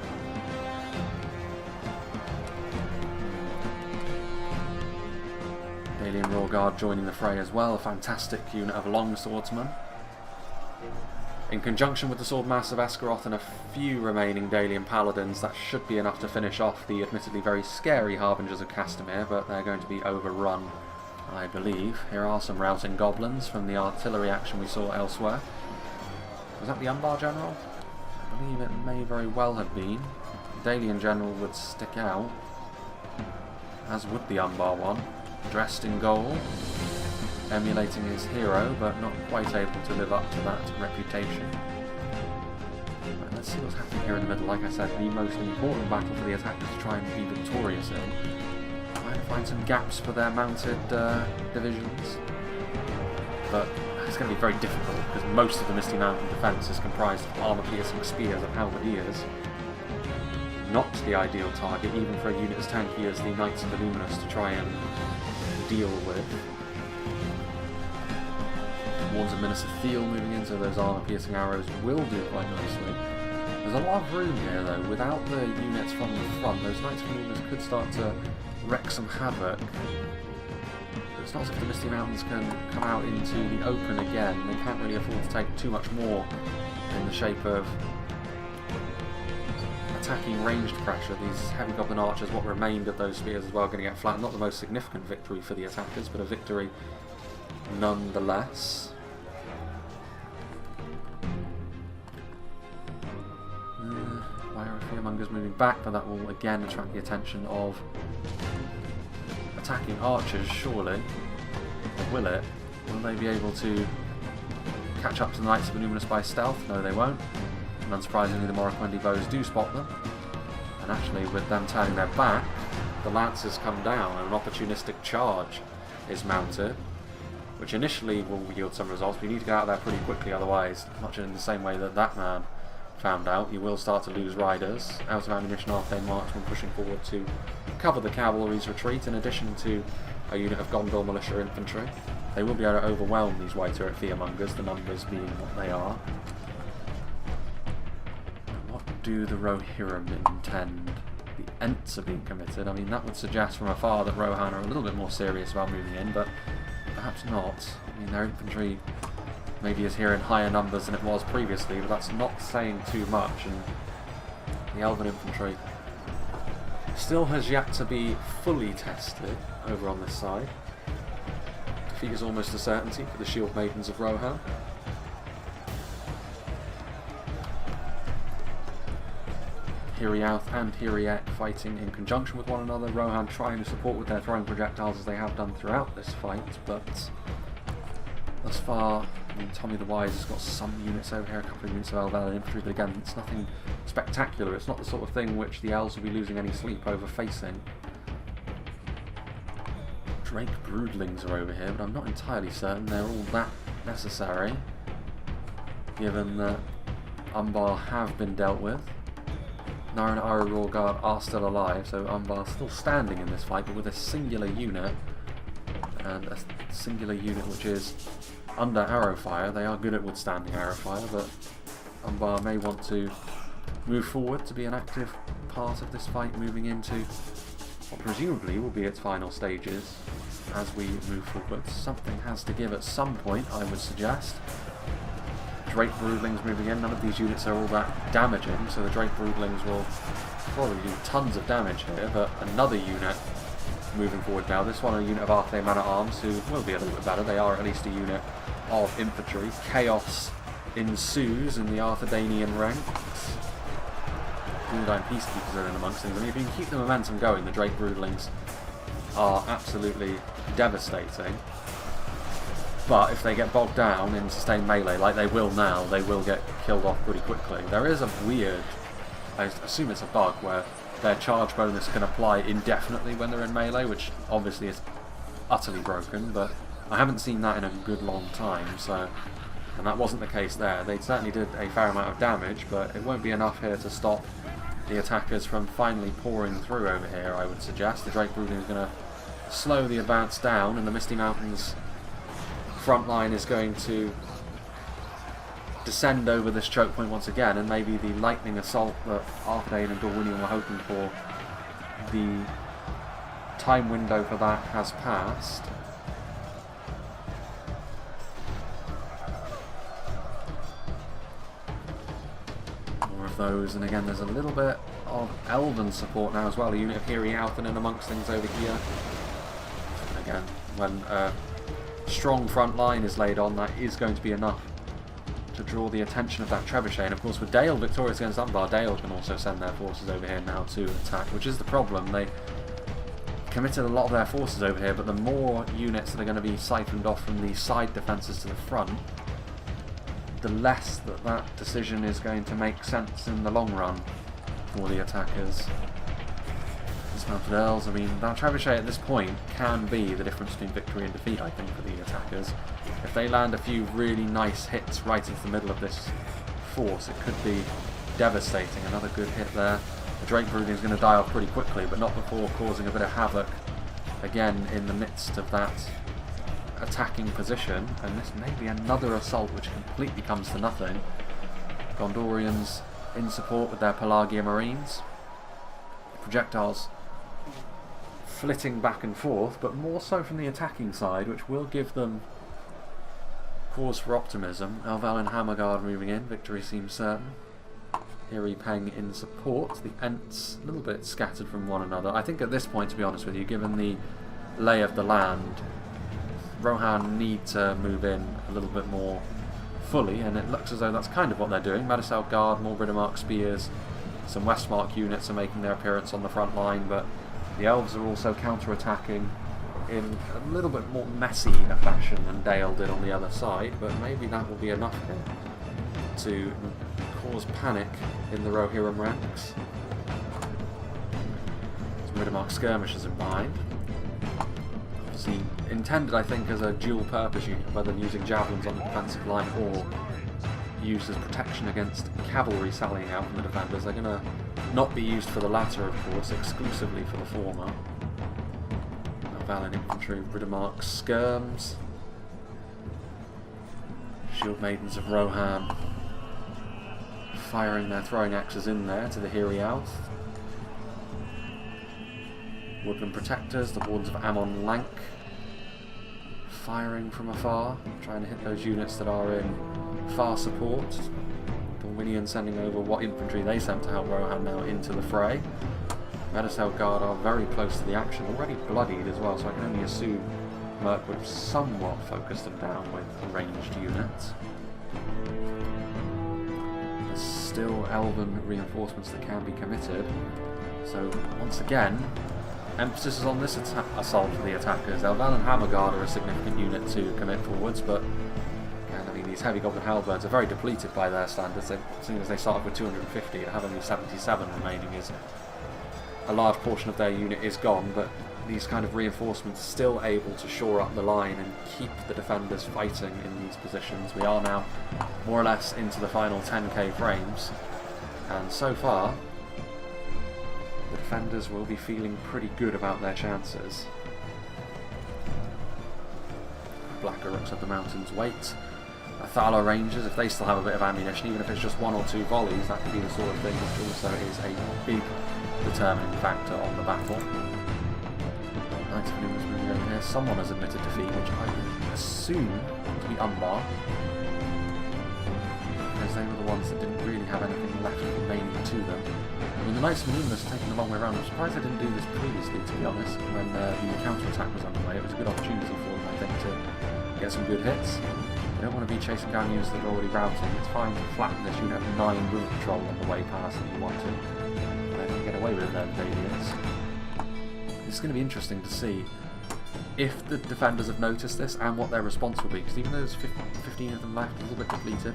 Dalian Rearguard joining the fray as well, a fantastic unit of longswordsmen. In conjunction with the Swordmaster of Esgaroth and a few remaining Dalian Paladins, that should be enough to finish off the admittedly very scary Harbingers of Castamere, but they're going to be overrun, I believe. Here are some routing Goblins from the artillery action we saw elsewhere. Was that the Umbar General? I believe it may very well have been. The Dalian General would stick out, as would the Umbar one, dressed in gold, emulating his hero, but not quite able to live up to that reputation. Right, let's see what's happening here in the middle. Like I said, the most important battle for the attackers to try and be victorious in. Trying to find some gaps for their mounted divisions, but it's going to be very difficult because most of the Misty Mountain defence is comprised of armour-piercing spears and halberdiers. Not the ideal target, even for a unit as tanky as the Knights of the Luminous to try and deal with. Warns of Minister Thiel moving in, so those armour-piercing arrows will do quite nicely. There's a lot of room here, though. Without the units from the front, those Knights of the Luminous could start to wreak some havoc. It's not as if the Misty Mountains can come out into the open again. They can't really afford to take too much more in the shape of attacking ranged pressure. These heavy goblin archers, what remained of those spears as well, going to get flattened. Not the most significant victory for the attackers, but a victory nonetheless. Why are Fearmongers moving back? But that will again attract the attention of attacking archers, surely. Or will it? Will they be able to catch up to the Knights of the Luminous by stealth? No, they won't. And unsurprisingly, the Morroquendi bows do spot them. And actually, with them turning their back, the lances come down and an opportunistic charge is mounted, which initially will yield some results. We need to get out of there pretty quickly, otherwise, much in the same way that that man found out, you will start to lose riders. Out of ammunition, Arthedain marksmen pushing forward to cover the cavalry's retreat, in addition to a unit of Gondor militia infantry. They will be able to overwhelm these White Turret Fearmongers, the numbers being what they are. What do the Rohirrim intend? The Ents are being committed. I mean, that would suggest from afar that Rohan are a little bit more serious about moving in, but perhaps not. I mean, their infantry maybe is here in higher numbers than it was previously, but that's not saying too much, and the Elven infantry still has yet to be fully tested over on this side. Defeat is almost a certainty for the Shield Maidens of Rohan. Hiriath and Hiriek fighting in conjunction with one another. Rohan trying to support with their throwing projectiles as they have done throughout this fight, but thus far, I mean, Tommy the Wise has got some units over here, a couple of units of Elven infantry, but again, it's nothing spectacular. It's not the sort of thing which the Elves will be losing any sleep over facing. Drake Broodlings are over here, but I'm not entirely certain they're all that necessary, given that Umbar have been dealt with. Nara and Ira Rearguard are still alive, so Umbar still standing in this fight, but with a singular unit, and a singular unit which is under arrow fire. They are good at withstanding arrow fire, but Umbar may want to move forward to be an active part of this fight, moving into what presumably will be its final stages as we move forward. Something has to give at some point, I would suggest. Drake Broodlings moving in. None of these units are all that damaging, so the Drake Broodlings will probably do tons of damage here, but another unit moving forward now. This one a unit of Arthedain Man-at-Arms, who will be a little bit better. They are at least a unit of infantry. Chaos ensues in the Arthedainian ranks. Dunedain Peacekeepers are in amongst things. I mean, if you can keep the momentum going, the Drake Broodlings are absolutely devastating. But if they get bogged down in sustained melee, like they will now, they will get killed off pretty quickly. There is a weird, I assume it's a bug, where their charge bonus can apply indefinitely when they're in melee, which obviously is utterly broken, but I haven't seen that in a good long time, so... And that wasn't the case there. They certainly did a fair amount of damage, but it won't be enough here to stop the attackers from finally pouring through over here, I would suggest. The Drake Broodling is going to slow the advance down, and the Misty Mountains front line is going to descend over this choke point once again, and maybe the lightning assault that Arthedain and Dorwinion were hoping for, the time window for that has passed. of those, and again there's a little bit of elven support now as well, a unit of Hearing Out and in amongst things over here. And again, when a strong front line is laid on, that is going to be enough to draw the attention of that trebuchet. And of course with Dale victorious against Umbar, Dale can also send their forces over here now to attack, which is the problem. They committed a lot of their forces over here, but the more units that are going to be siphoned off from the side defences to the front, the less that decision is going to make sense in the long run for the attackers. Dismounted Earls, I mean, that trebuchet at this point can be the difference between victory and defeat, I think, for the attackers. If they land a few really nice hits right into the middle of this force, it could be devastating. Another good hit there. The Drake Brooding is going to die off pretty quickly, but not before causing a bit of havoc again in the midst of that attacking position. And this may be another assault which completely comes to nothing. Gondorians in support with their Pelagia Marines. Projectiles flitting back and forth, but more so from the attacking side, which will give them cause for optimism. Elval and Hammerguard moving in, victory seems certain. Iri Peng in support, the Ents a little bit scattered from one another. I think at this point, to be honest with you, given the lay of the land, Rohan need to move in a little bit more fully, and it looks as though that's kind of what they're doing. Medicel Guard, more Riddermark Spears, some Westmark units are making their appearance on the front line, but the Elves are also counter-attacking in a little bit more messy a fashion than Dale did on the other side, but maybe that will be enough to cause panic in the Rohirrim ranks. Some Riddermark skirmishers in behind. Obviously intended, I think, as a dual-purpose unit, whether using javelins on the defensive line or used as protection against cavalry sallying out from the defenders. They're going to not be used for the latter, of course, exclusively for the former. Valiant Infantry, Riddermark Skirms, Shield Maidens of Rohan, firing their throwing axes in there to the Hiriouth. Woodland Protectors, the Wardens of Ammon Lank, firing from afar, trying to hit those units that are in far support. Dorwinion sending over what infantry they sent to help Rohan now into the fray. Medicel Guard are very close to the action, already bloodied as well, so I can only assume Mirkwood have somewhat focused them down with ranged units. There's still elven reinforcements that can be committed, so once again, emphasis is on this assault for the attackers. Elval and Hammerguard are a significant unit to commit forwards, but again, I mean, these heavy Goblin halberds are very depleted by their standards. Seeing as they start off with 250 and have only 77 remaining, is a large portion of their unit is gone, but these kind of reinforcements still able to shore up the line and keep the defenders fighting in these positions. We are now more or less into the final 10k frames, and so far the defenders will be feeling pretty good about their chances. Blacker Rooks of the Mountains wait. Thala Rangers, if they still have a bit of ammunition, even if it's just 1 or 2 volleys, that could be the sort of thing which also is a big determining factor on the battle. Knights of Numenor moving over here. Someone has admitted defeat, which I would assume to be Umbar, because they were the ones that didn't really have anything left remaining to them. I mean, the Knights of Numenor has taken a long way around. I'm surprised they didn't do this previously, to be honest, when the counter-attack was underway. It was a good opportunity for them, I think, to get some good hits. You don't want to be chasing down units that are already routing. It's fine to flatten this unit of 9 River Patrol on the way past if you want to. They don't get away with it then, idiots. It's going to be interesting to see if the defenders have noticed this and what their response will be, because even though there's 15 of them left, a little bit depleted,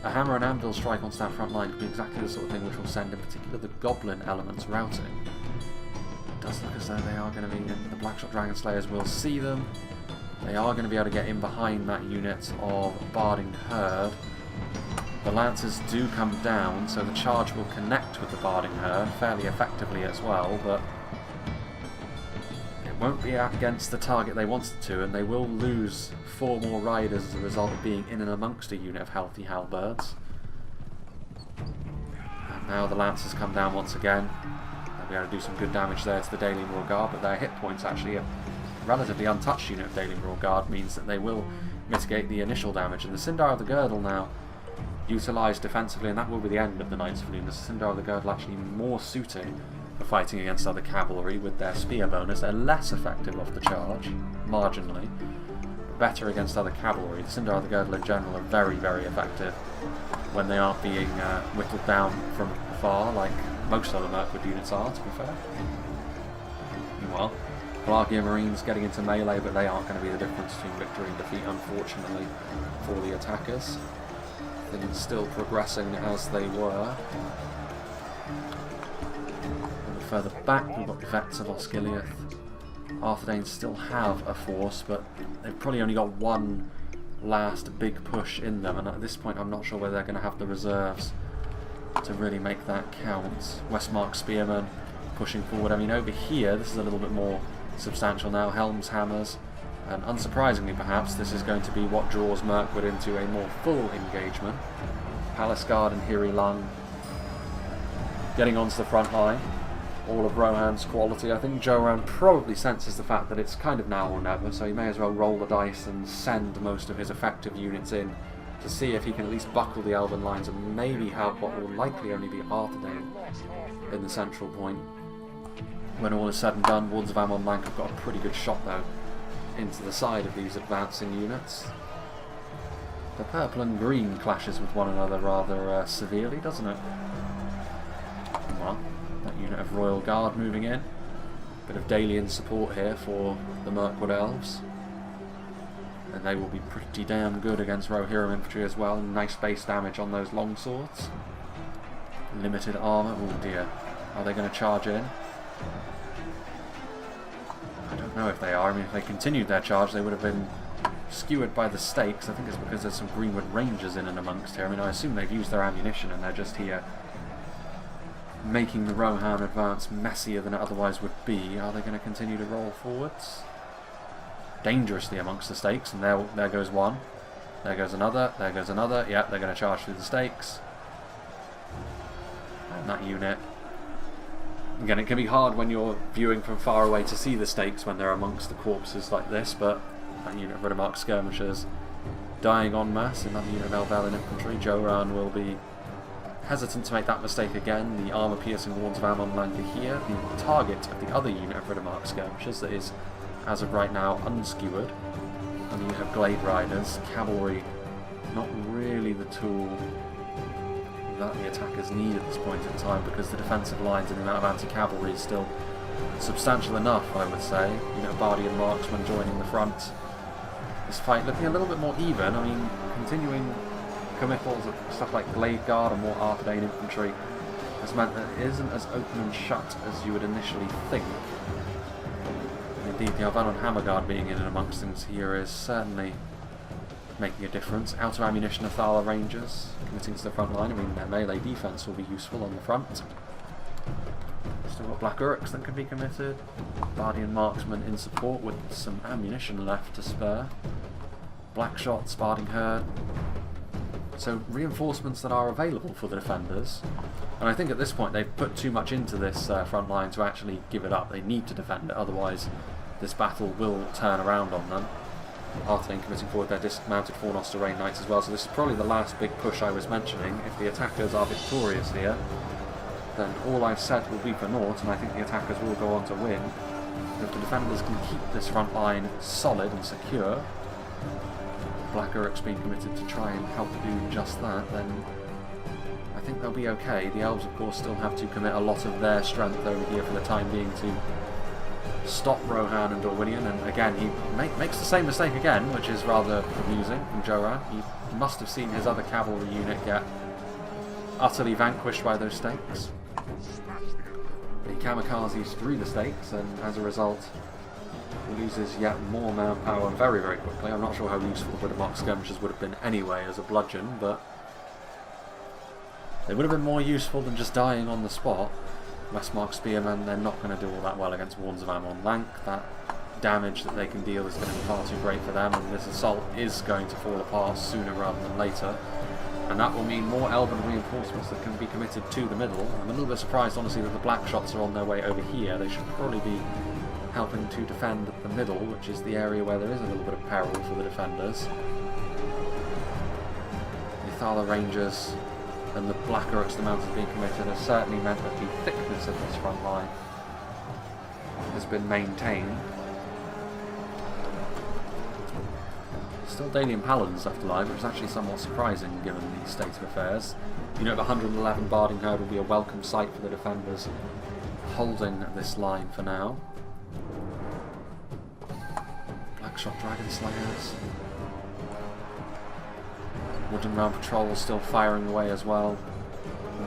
a hammer and anvil strike on that front line could be exactly the sort of thing which will send in particular the Goblin elements routing. It does look as though they are going to be in. The Blackshot Dragon Slayers will see them. They are going to be able to get in behind that unit of Barding Herd. The Lancers do come down, so the charge will connect with the Barding Herd fairly effectively as well, but it won't be against the target they wanted to, and they will lose 4 more riders as a result of being in and amongst a unit of healthy halberds. And now the Lancers come down once again. They'll be able to do some good damage there to the Daily Roar Guard, but their hit points actually are relatively untouched unit of Daily Roar Guard, means that they will mitigate the initial damage. And the Sindar of the Girdle now utilised defensively, and that will be the end of the Knights of Lunas. Sindar of the Girdle actually more suited for fighting against other cavalry with their spear bonus. They're less effective off the charge, marginally, but better against other cavalry. The Sindar of the Girdle in general are very, very effective when they aren't being whittled down from afar, like most other Mirkwood units are, to be fair. Meanwhile, Pelagia Marines getting into melee, but they aren't going to be the difference between victory and defeat, unfortunately, for the attackers. Things still progressing as they were. And further back, we've got the Vets of Osgiliath. Arthedain still have a force, but they've probably only got one last big push in them, and at this point I'm not sure whether they're going to have the reserves to really make that count. Westmark Spearmen pushing forward. I mean, over here, this is a little bit more substantial now. Helm's Hammers, and unsurprisingly perhaps, this is going to be what draws Mirkwood into a more full engagement. Palace Guard and Hiri Lung getting onto the front line. All of Rohan's quality. I think Joran probably senses the fact that it's kind of now or never, so he may as well roll the dice and send most of his effective units in to see if he can at least buckle the Elven lines and maybe help what will likely only be Arthedain in the central point. When all is said and done, Wards of Ammon Lank have got a pretty good shot though into the side of these advancing units. The purple and green clashes with one another rather severely, doesn't it? Well, that unit of Royal Guard moving in. Bit of Dalian support here for the Mirkwood Elves. And they will be pretty damn good against Rohirrim infantry as well. Nice base damage on those longswords. Limited armour. Oh dear. Are they going to charge in? I don't know if they are. I mean, if they continued their charge, they would have been skewered by the stakes. I think it's because there's some Greenwood Rangers in and amongst here. I mean, I assume they've used their ammunition and they're just here making the Rohan advance messier than it otherwise would be. Are they going to continue to roll forwards? Dangerously amongst the stakes, and there goes one. There goes another. There goes another. Yep, they're going to charge through the stakes. And that unit. Again, it can be hard when you're viewing from far away to see the stakes when they're amongst the corpses like this, but that unit of Riddermark skirmishers dying en masse, and that unit of Elvelyn infantry. Joran will be hesitant to make that mistake again. The armour-piercing Wards of Ammon Lank are here. The target of the other unit of Riddermark skirmishers that is, as of right now, unskewered. And the unit of Glade Riders. Cavalry, not really the tool that the attackers need at this point in time, because the defensive lines and the amount of anti-cavalry is still substantial enough, I would say. Unit of Bardian Marksmen joining the front. This fight looking a little bit more even. I mean, continuing committals of stuff like Glade Guard and more Arthedain infantry has meant that it isn't as open and shut as you would initially think. And indeed, the Arvanon Hammer Guard being in and amongst things here is certainly making a difference. Out of ammunition of Thala Rangers committing to the front line. I mean, their melee defense will be useful on the front. Still got Black Uruks that can be committed. Bardian Marksmen in support with some ammunition left to spare. Black Shot, Sparding Herd. So reinforcements that are available for the defenders. And I think at this point they've put too much into this front line to actually give it up. They need to defend it, otherwise this battle will turn around on them. Arthedain committing forward their dismounted Fornoster Rain Knights as well, so this is probably the last big push I was mentioning. If the attackers are victorious here, then all I've said will be for naught, and I think the attackers will go on to win. If the defenders can keep this front line solid and secure, Black Uruks being committed to try and help do just that, then I think they'll be okay. The Elves, of course, still have to commit a lot of their strength over here for the time being to stop Rohan and Dorwinion, and again he makes the same mistake again, which is rather amusing from Joran. He must have seen his other cavalry unit get utterly vanquished by those stakes. He kamikazes through the stakes, and as a result loses yet more manpower very, very quickly. I'm not sure how useful the Riddermark skirmishers would have been anyway as a bludgeon, but they would have been more useful than just dying on the spot. Westmark Spearmen, they're not going to do all that well against Wards of Ammon Lank. That damage that they can deal is going to be far too great for them, and this assault is going to fall apart sooner rather than later. And that will mean more Elven reinforcements that can be committed to the middle. I'm a little bit surprised, honestly, that the Black Shots are on their way over here. They should probably be helping to defend the middle, which is the area where there is a little bit of peril for the defenders. The projectile ranges and the blacker it's the mountains being committed has certainly meant that the thickness of this front line has been maintained. Still Dalian Paladins left alive, which is actually somewhat surprising given the state of affairs. You know, the 111 Barding Herd will be a welcome sight for the defenders holding this line for now. Blackshot Dragon Slayers. Wooden Round Patrol still firing away as well.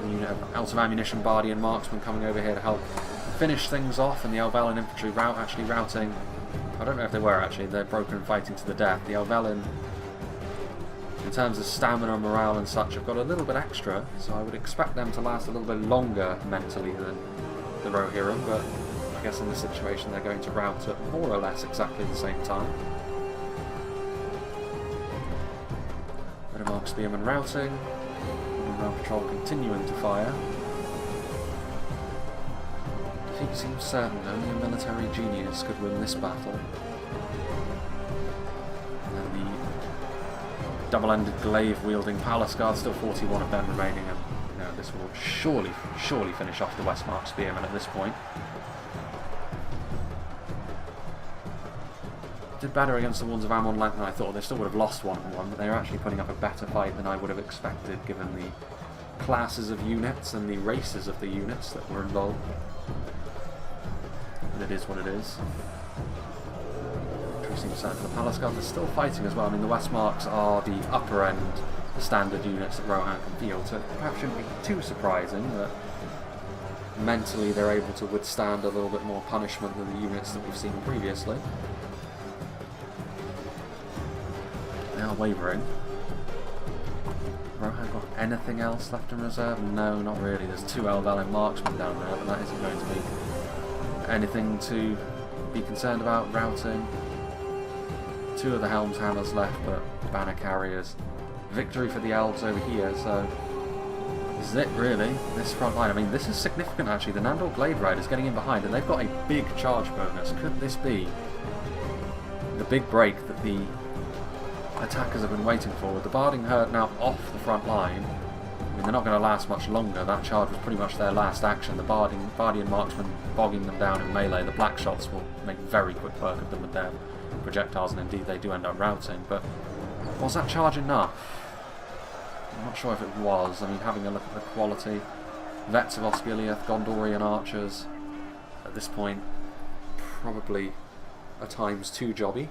The unit of out of ammunition Bardian Marksmen coming over here to help finish things off, and the Elvelyn infantry actually routing. I don't know if they were actually, they're broken and fighting to the death. The Elvelyn, in terms of stamina, morale and such, have got a little bit extra, so I would expect them to last a little bit longer mentally than the Rohirrim, but I guess in this situation they're going to rout at more or less exactly the same time. Mark Spearman routing, Round Patrol continuing to fire. Defeat seems certain, only a military genius could win this battle. And then the double-ended glaive wielding Palace Guard, still 41 of them remaining, and you know, this will surely finish off the Westmark Spearmen at this point. Did better against the ones of Amon Lent than I thought. They still would have lost 1-1, but they were actually putting up a better fight than I would have expected given the classes of units and the races of the units that were involved. But it is what it is. Interesting set for the Palace Guard. They're still fighting as well. I mean, the Westmarks are the upper end standard units that Rohan can field, so it perhaps shouldn't be too surprising that mentally they're able to withstand a little bit more punishment than the units that we've seen previously. Now wavering. Rohan got anything else left in reserve? No, not really. There's 2 Elvelyn marksmen down there, but that isn't going to be anything to be concerned about. Routing. 2 of the Helm's Hammers left, but banner carriers. Victory for the Elves over here, so this is it really, this front line. I mean, this is significant actually. The Nandor Glade Riders getting in behind, and they've got a big charge bonus. Could this be the big break that the attackers have been waiting for? With the Barding Herd now off the front line, I mean, they're not going to last much longer. That charge was pretty much their last action. The Bardian Marksmen bogging them down in melee. The Black Shots will make very quick work of them with their projectiles, and indeed they do end up routing. But was that charge enough? I'm not sure if it was. I mean, having a look at the quality, Vets of Osgiliath, Gondorian archers, at this point, probably a ×2 jobby,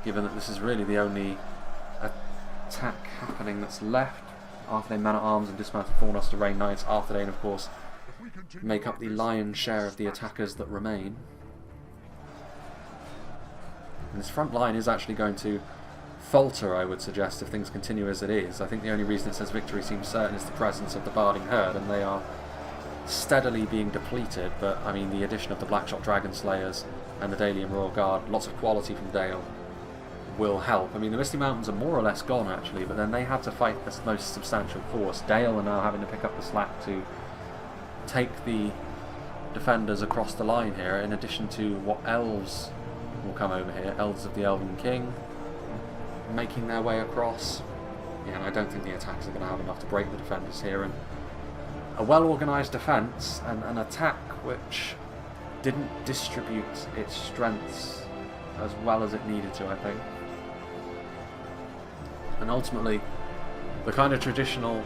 given that this is really the only attack happening that's left. Arthedain Men-at-Arms and Dismounted Fornoster Rain Knights. Arthedain, of course, make up the lion's share of the attackers that remain. And this front line is actually going to falter, I would suggest, if things continue as it is. I think the only reason it says victory seems certain is the presence of the Barding Herd, and they are steadily being depleted, but I mean, the addition of the Blackshot Dragon Slayers and the Dalian Royal Guard, lots of quality from Dale, will help. I mean, the Misty Mountains are more or less gone actually, but then they had to fight the most substantial force. Dale are now having to pick up the slack to take the defenders across the line here, in addition to what elves will come over here. Elves of the Elven King making their way across. Yeah, and I don't think the attacks are going to have enough to break the defenders here. And a well-organised defence and an attack which didn't distribute its strengths as well as it needed to, I think. And ultimately, the kind of traditional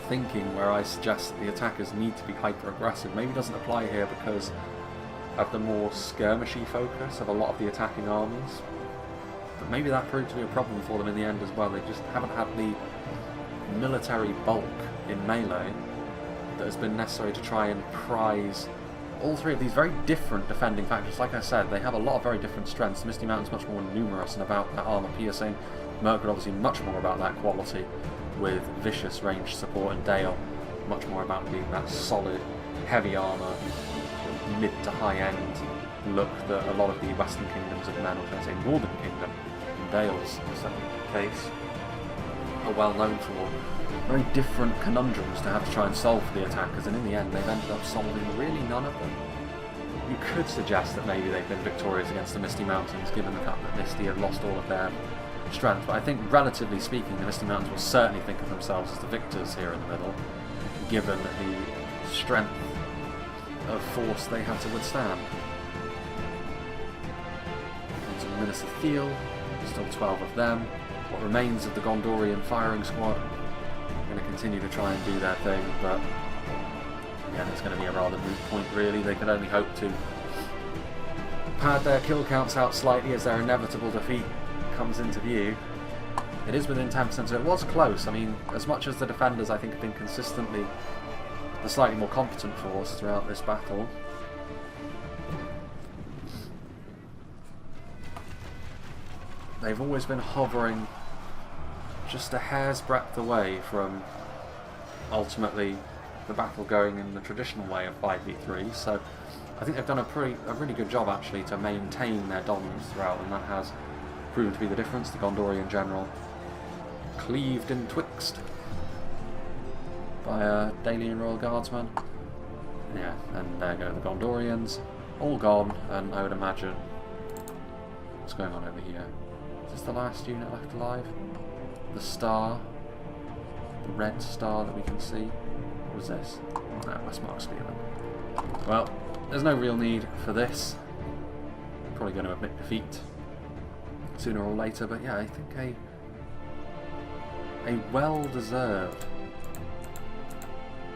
thinking where I suggest that the attackers need to be hyper-aggressive maybe doesn't apply here because of the more skirmishy focus of a lot of the attacking armies. But maybe that proved to be a problem for them in the end as well. They just haven't had the military bulk in melee that has been necessary to try and prize all 3 of these very different defending factions. Like I said, they have a lot of very different strengths. Misty Mountain's much more numerous and about that armour piercing. Mirkwood obviously much more about that quality with vicious range support, and Dale much more about being that solid, heavy armour, mid to high end look that a lot of the Western Kingdoms of men, or should I say Northern Kingdom, in Dale's case, are well known for. Very different conundrums to have to try and solve for the attackers, and in the end they've ended up solving really none of them. You could suggest that maybe they've been victorious against the Misty Mountains, given the fact that Misty have lost all of their strength, but I think relatively speaking the Misty Mountains will certainly think of themselves as the victors here in the middle, given the strength of force they had to withstand. Into the Minister Thiel, still 12 of them. What remains of the Gondorian firing squad are going to continue to try and do their thing, but again, it's going to be a rather moot point really. They can only hope to pad their kill counts out slightly as their inevitable defeat comes into view. It is within 10%, so it was close. I mean, as much as the defenders I think have been consistently the slightly more competent force throughout this battle, they've always been hovering just a hair's breadth away from ultimately the battle going in the traditional way of 5v3, so I think they've done a really good job actually to maintain their dominance throughout, and that has proven to be the difference. The Gondorian general cleaved in twixt by a Dalian Royal Guardsman. Yeah, and there go the Gondorians, all gone, and I would imagine what's going on over here. Is this the last unit left alive? The star, the red star that we can see. What was this? No, Westmark Spearman. Well, there's no real need for this. Probably going to admit defeat sooner or later, but yeah, I think a well-deserved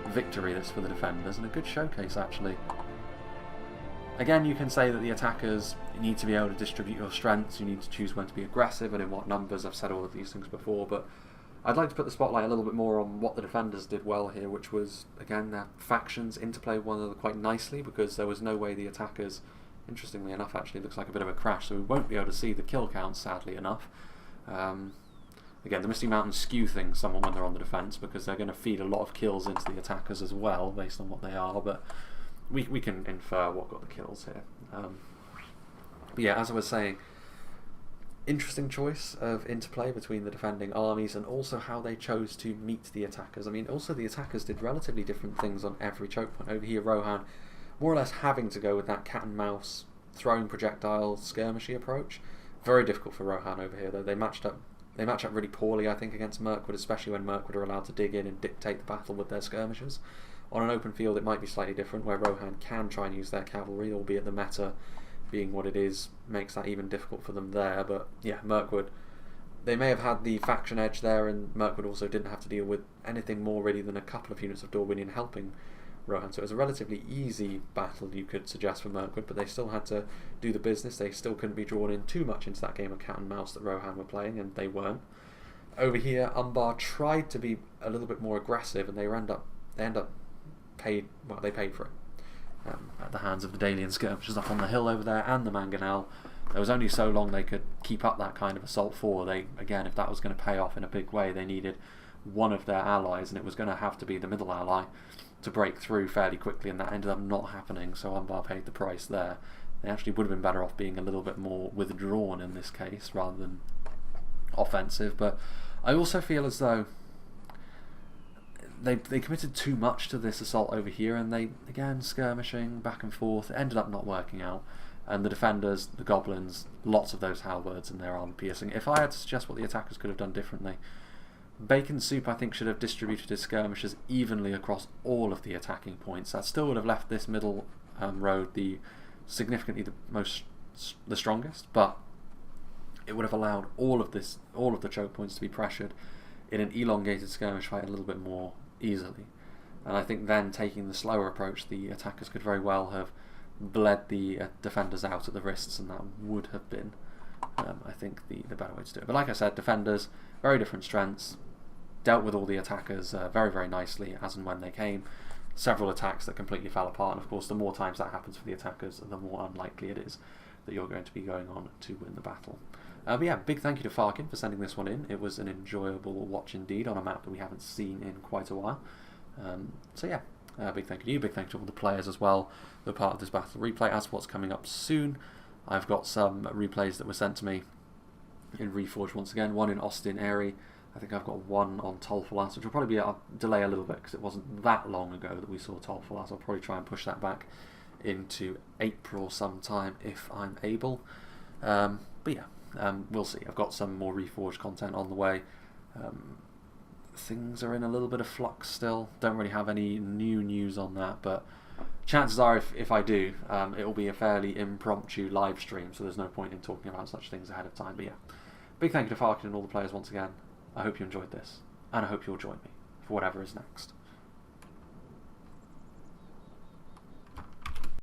victory this for the defenders, and a good showcase actually. Again, you can say that the attackers need to be able to distribute your strengths, you need to choose when to be aggressive and in what numbers. I've said all of these things before, but I'd like to put the spotlight a little bit more on what the defenders did well here, which was, again, their factions interplay one another quite nicely, because there was no way the attackers, interestingly enough actually, looks like a bit of a crash, so we won't be able to see the kill counts, sadly enough. Again, the Misty Mountains skew things somewhat when they're on the defence, because they're going to feed a lot of kills into the attackers as well, based on what they are, but we can infer what got the kills here. But yeah, as I was saying, interesting choice of interplay between the defending armies and also how they chose to meet the attackers. I mean, also the attackers did relatively different things on every choke point. Over here, Rohan more or less having to go with that cat and mouse throwing projectile skirmishy approach. Very difficult for Rohan over here, though. They match up really poorly, I think, against Mirkwood, especially when Mirkwood are allowed to dig in and dictate the battle with their skirmishers. On an open field, it might be slightly different, where Rohan can try and use their cavalry, albeit the meta being what it is makes that even difficult for them there. But yeah, Mirkwood, they may have had the faction edge there, and Mirkwood also didn't have to deal with anything more really than a couple of units of Dorwinian helping Rohan, so it was a relatively easy battle, you could suggest, for Mirkwood, but they still had to do the business. They still couldn't be drawn in too much into that game of cat and mouse that Rohan were playing, and they weren't. Over here, Umbar tried to be a little bit more aggressive, and they paid for it. At the hands of the Dalian skirmishers up on the hill over there and the Mangonel. There was only so long they could keep up that kind of assault for. They, again, if that was going to pay off in a big way, they needed one of their allies, and it was going to have to be the middle ally to break through fairly quickly, and that ended up not happening, so Umbar paid the price there. They actually would have been better off being a little bit more withdrawn in this case rather than offensive, but I also feel as though they committed too much to this assault over here, and they, again, skirmishing back and forth, it ended up not working out. And the defenders, the Goblins, lots of those halberds and their armor piercing. If I had to suggest what the attackers could have done differently, Bacon Soup, I think, should have distributed his skirmishers evenly across all of the attacking points. That still would have left this middle road significantly the strongest, but it would have allowed all of the choke points to be pressured in an elongated skirmish fight a little bit more easily. And I think then, taking the slower approach, the attackers could very well have bled the defenders out at the wrists, and that would have been, I think, the better way to do it. But like I said, defenders, very different strengths, dealt with all the attackers very, very nicely as and when they came. Several attacks that completely fell apart, and of course the more times that happens for the attackers, the more unlikely it is that you're going to be going on to win the battle. But yeah, big thank you to Farkin for sending this one in. It was an enjoyable watch indeed on a map that we haven't seen in quite a while. So yeah, big thank you to you, big thank you to all the players as well who are part of this battle replay. As for what's coming up soon, I've got some replays that were sent to me in Reforged once again, one in Austin Airy. I think I've got one on Tolfalas, which will probably be a delay a little bit because it wasn't that long ago that we saw Tolfalas. I'll probably try and push that back into April sometime if I'm able. But yeah, We'll see. I've got some more Reforged content on the way. Things are in a little bit of flux still. Don't really have any new news on that, but chances are if I do, it will be a fairly impromptu live stream, so there's no point in talking about such things ahead of time. But yeah, big thank you to Farkin and all the players once again. I hope you enjoyed this, and I hope you'll join me for whatever is next.